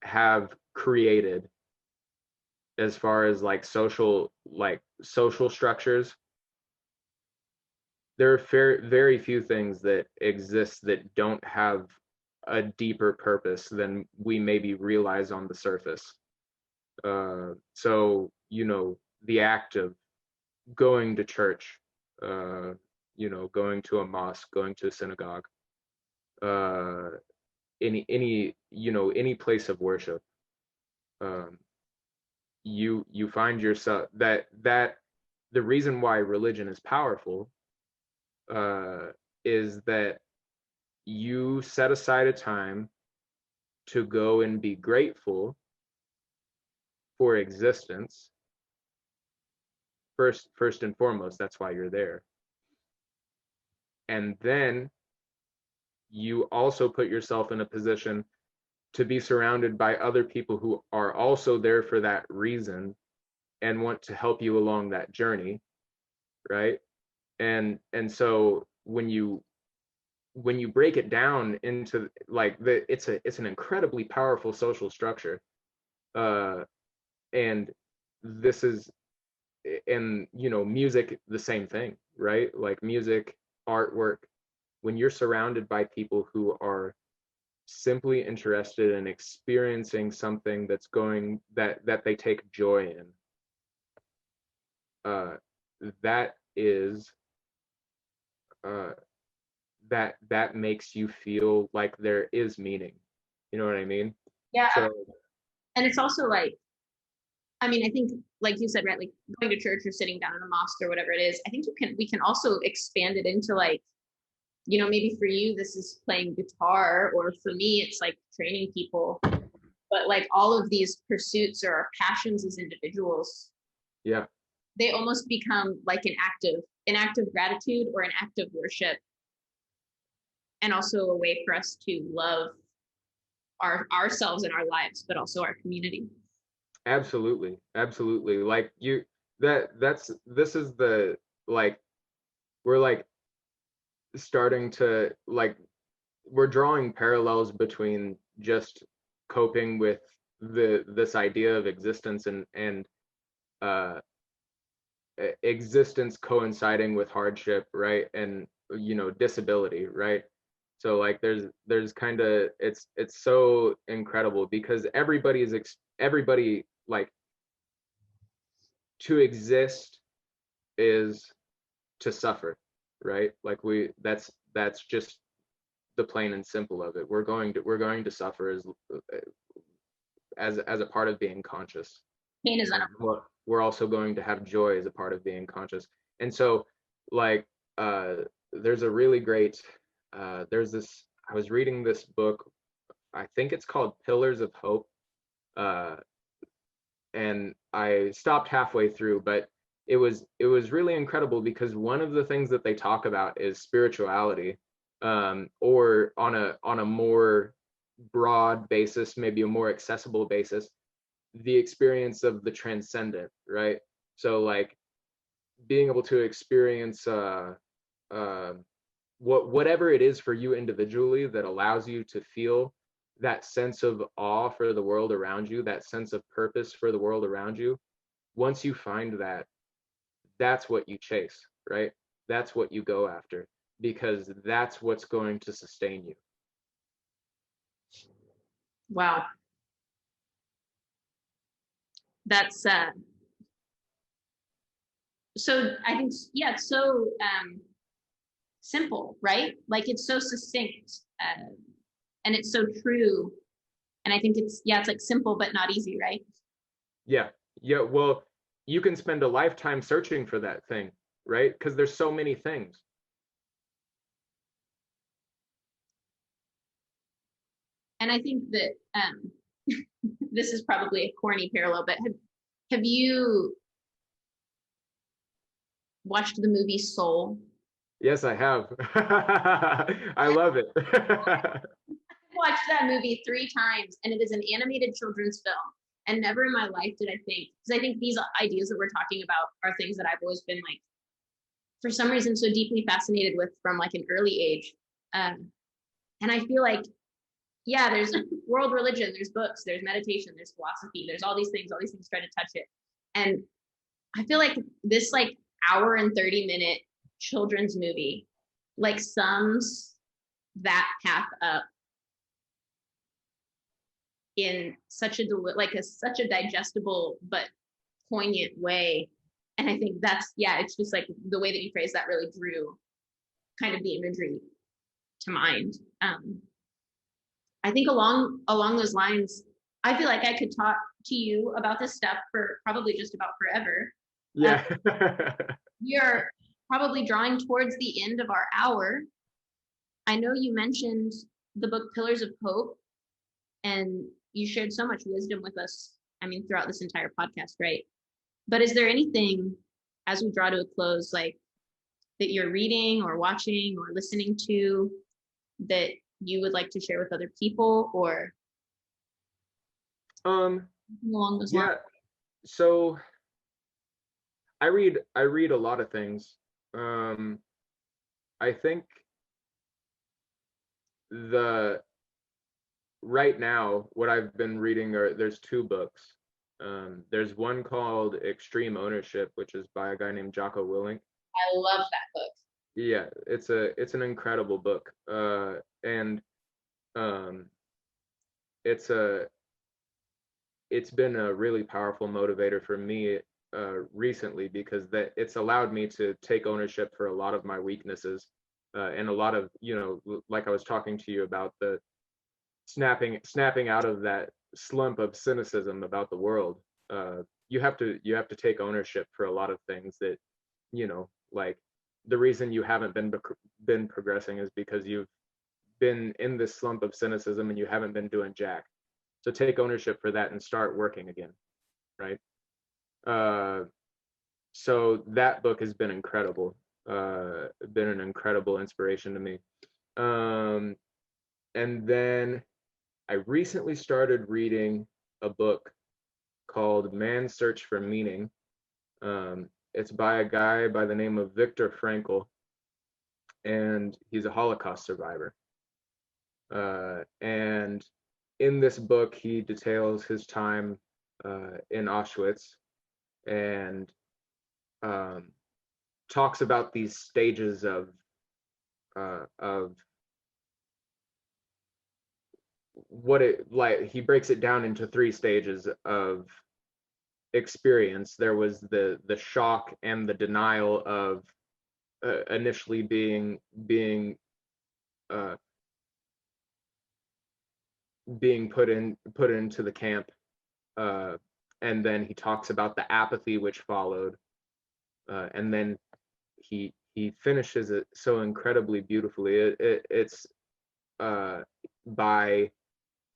have created as far as like social structures. There are very few things that exist that don't have a deeper purpose than we maybe realize on the surface. So the act of going to church, uh, going to a mosque, going to a synagogue, uh, any place of worship, um, you find yourself that the reason why religion is powerful, uh, is that you set aside a time to go and be grateful for existence. First and foremost, that's why you're there. And then you also put yourself in a position to be surrounded by other people who are also there for that reason and want to help you along that journey, right? And so when you break it down into like it's an incredibly powerful social structure. uh and this is and music, the same thing, right? Like music, artwork, when you're surrounded by people who are simply interested in experiencing something that they take joy in, uh that is uh that makes you feel like there is meaning. You know what I mean? Yeah. So And it's also like, I mean, I think, like you said, right, like going to church or sitting down in a mosque or whatever it is, I think we can also expand it into like, maybe for you, this is playing guitar, or for me, it's like training people. But like all of these pursuits or our passions as individuals, yeah, they almost become like an act of gratitude or an act of worship, and also a way for us to love ourselves and our lives, but also our community. absolutely. Like this is the like we're like starting to like we're drawing parallels between just coping with this idea of existence and uh existence coinciding with hardship, right? And disability, right? So like there's kind of it's so incredible because everybody, like, to exist is to suffer, right? Like that's just the plain and simple of it. We're going to suffer as a part of being conscious. Pain is We're also going to have joy as a part of being conscious. And so, like, uh, there's a really great, I was reading this book, I think it's called Pillars of Hope. Uh, and I stopped halfway through, but it was really incredible because one of the things that they talk about is spirituality, or on a more broad basis, maybe a more accessible basis, the experience of the transcendent, right? So like being able to experience uh, whatever it is for you individually that allows you to feel that sense of awe for the world around you, that sense of purpose for the world around you. Once you find that, that's what you chase, right? That's what you go after, because that's what's going to sustain you. Wow. That's so I think, yeah, it's so simple, right? Like it's so succinct, and it's so true. And I think it's, yeah, it's like simple but not easy, right? Yeah. Yeah. Well, you can spend a lifetime searching for that thing, right? Because there's so many things. And I think that this is probably a corny parallel, but have you watched the movie Soul? Yes, I have. I love it. I've watched that movie 3 times, and it is an animated children's film. And never in my life did I think, because I think these ideas that we're talking about are things that I've always been like, for some reason, so deeply fascinated with from like an early age. And I feel like, yeah, there's world religion, there's books, there's meditation, there's philosophy, there's all these things try to touch it. And I feel like this like hour and 30-minute children's movie like sums that path up in such a such a digestible but poignant way. And I think that's, yeah, it's just like the way that you phrase that really drew kind of the imagery to mind. I think along those lines, I feel like I could talk to you about this stuff for probably just about forever. Yeah. We are probably drawing towards the end of our hour. I know you mentioned the book Pillars of Hope, and you shared so much wisdom with us, I mean, throughout this entire podcast, right? But is there anything, as we draw to a close, like that you're reading or watching or listening to that you would like to share with other people, or along those Yeah. lines? So I read a lot of things. I think the right now what I've been reading there's 2 books. There's one called Extreme Ownership, which is by a guy named Jocko Willink. I love that book. Yeah, it's an incredible book. And um, it's been a really powerful motivator for me recently, because that it's allowed me to take ownership for a lot of my weaknesses, and a lot of, like I was talking to you about, the snapping out of that slump of cynicism about the world. You have to take ownership for a lot of things that, like the reason you haven't been progressing is because you've been in this slump of cynicism and you haven't been doing jack. So take ownership for that and start working again, right? So that book has been incredible, been an incredible inspiration to me. And then I recently started reading a book called Man's Search for Meaning. It's by a guy by the name of Viktor Frankl, and he's a Holocaust survivor. And in this book, he details his time in Auschwitz, and talks about these stages of what it like. He breaks it down into 3 stages of experience. There was the shock and the denial of initially uh, being put into the camp, and then he talks about the apathy which followed, and then he finishes it so incredibly beautifully. It's by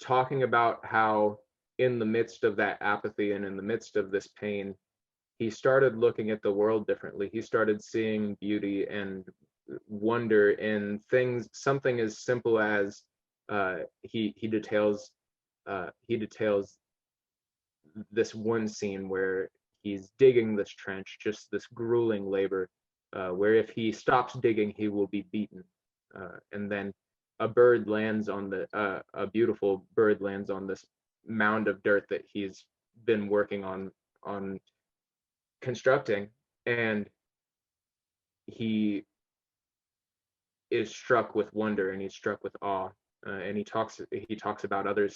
talking about how in the midst of that apathy and in the midst of this pain, he started looking at the world differently. He started seeing beauty and wonder in things, something as simple as he details this one scene where he's digging this trench, just this grueling labor, where if he stops digging, he will be beaten. And then a beautiful bird lands on this mound of dirt that he's been working on constructing, and he is struck with wonder and he's struck with awe. And he talks about other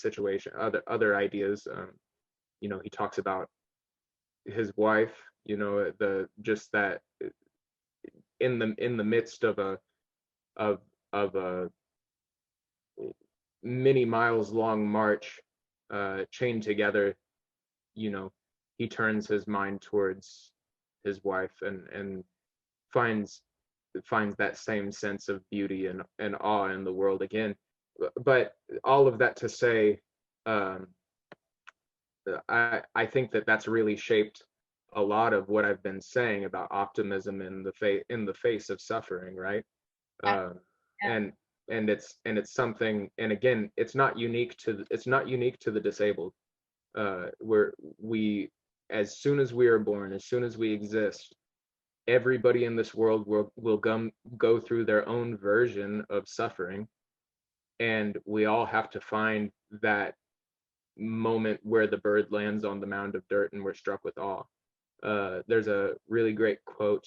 ideas. He talks about his wife, the just that in the midst of a many miles long march, chained together, he turns his mind towards his wife and finds that same sense of beauty and awe in the world again. But all of that to say, I think that's really shaped a lot of what I've been saying about optimism in the face of suffering, right? Yeah. And it's something, and again, it's not unique to the disabled. We as soon as we are born, as soon as we exist, everybody in this world will go through their own version of suffering, and we all have to find that moment where the bird lands on the mound of dirt and we're struck with awe. There's a really great quote.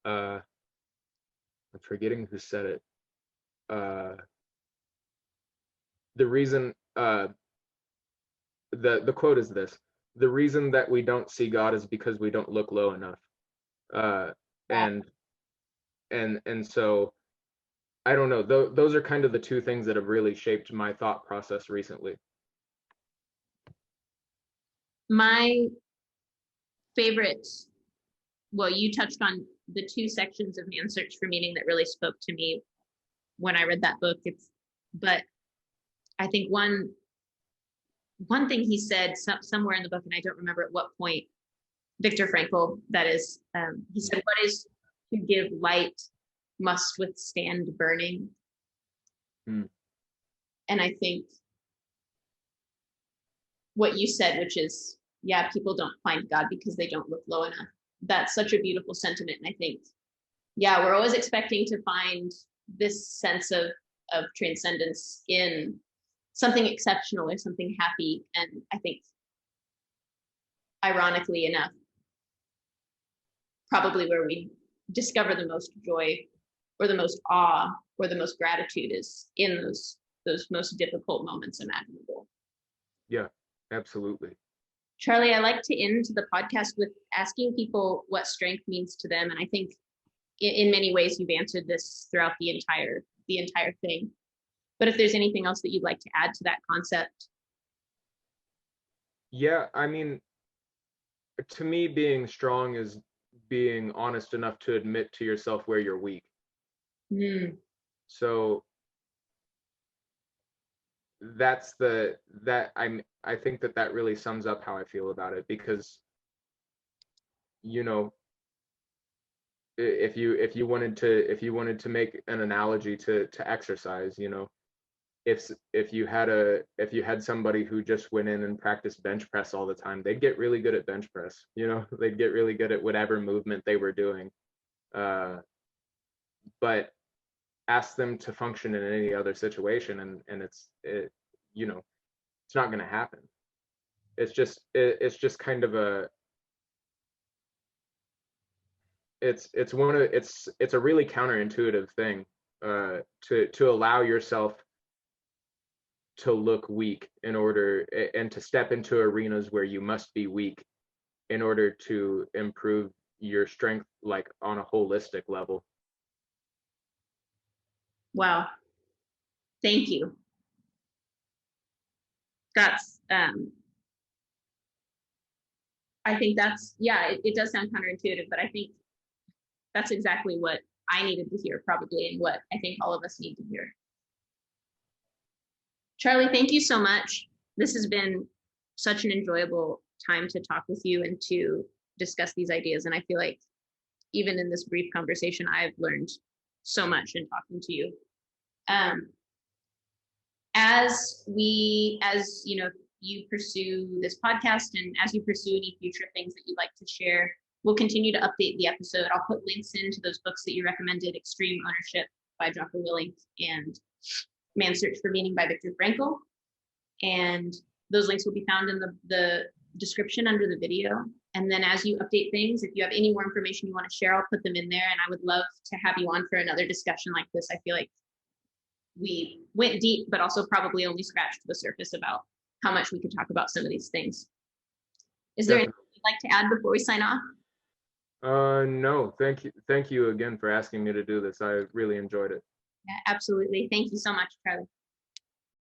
I'm forgetting who said it. The reason the quote is this: the reason that we don't see God is because we don't look low enough. And so I don't know. Those are kind of the two things that have really shaped my thought process recently. My favorite, well, you touched on the two sections of Man's Search for Meaning that really spoke to me when I read that book. But I think one thing he said somewhere in the book, and I don't remember at what point, Viktor Frankl, that is, he said, what is to give light must withstand burning. And I think what you said, which is, yeah, people don't find God because they don't look low enough. That's such a beautiful sentiment. And I think, yeah, we're always expecting to find this sense of transcendence in something exceptional or something happy. And I think, ironically enough, probably where we discover the most joy or the most awe or the most gratitude is in those most difficult moments imaginable. Yeah, absolutely. Charlie, I like to end the podcast with asking people what strength means to them. And I think in many ways you've answered this throughout the entire thing. But if there's anything else that you'd like to add to that concept. Yeah, I mean, to me, being strong is being honest enough to admit to yourself where you're weak. So I think that really sums up how I feel about it, because if you wanted to make an analogy to exercise, if you had somebody who just went in and practiced bench press all the time, they'd get really good at bench press. They'd get really good at whatever movement they were doing. But ask them to function in any other situation, and it's not going to happen. It's just kind of it's a really counterintuitive thing, to allow yourself to look weak in order, and to step into arenas where you must be weak in order to improve your strength, like on a holistic level. Wow. Thank you. That's, I think that's, yeah, it does sound counterintuitive, but I think that's exactly what I needed to hear, probably, and what I think all of us need to hear. Charlie, thank you so much. This has been such an enjoyable time to talk with you and to discuss these ideas. And I feel like even in this brief conversation, I've learned so much in talking to you. As you know, you pursue this podcast and as you pursue any future things that you'd like to share, we'll continue to update the episode. I'll put links into those books that you recommended, Extreme Ownership by Jocko Willink and Man's Search for Meaning by Viktor Frankl. And those links will be found in the description under the video. And then as you update things, if you have any more information you want to share, I'll put them in there. And I would love to have you on for another discussion like this. I feel like we went deep, but also probably only scratched the surface about how much we could talk about some of these things. Is there anything you'd like to add before we sign off? No, thank you again for asking me to do this. I really enjoyed it. Yeah, absolutely. Thank you so much, Charlie.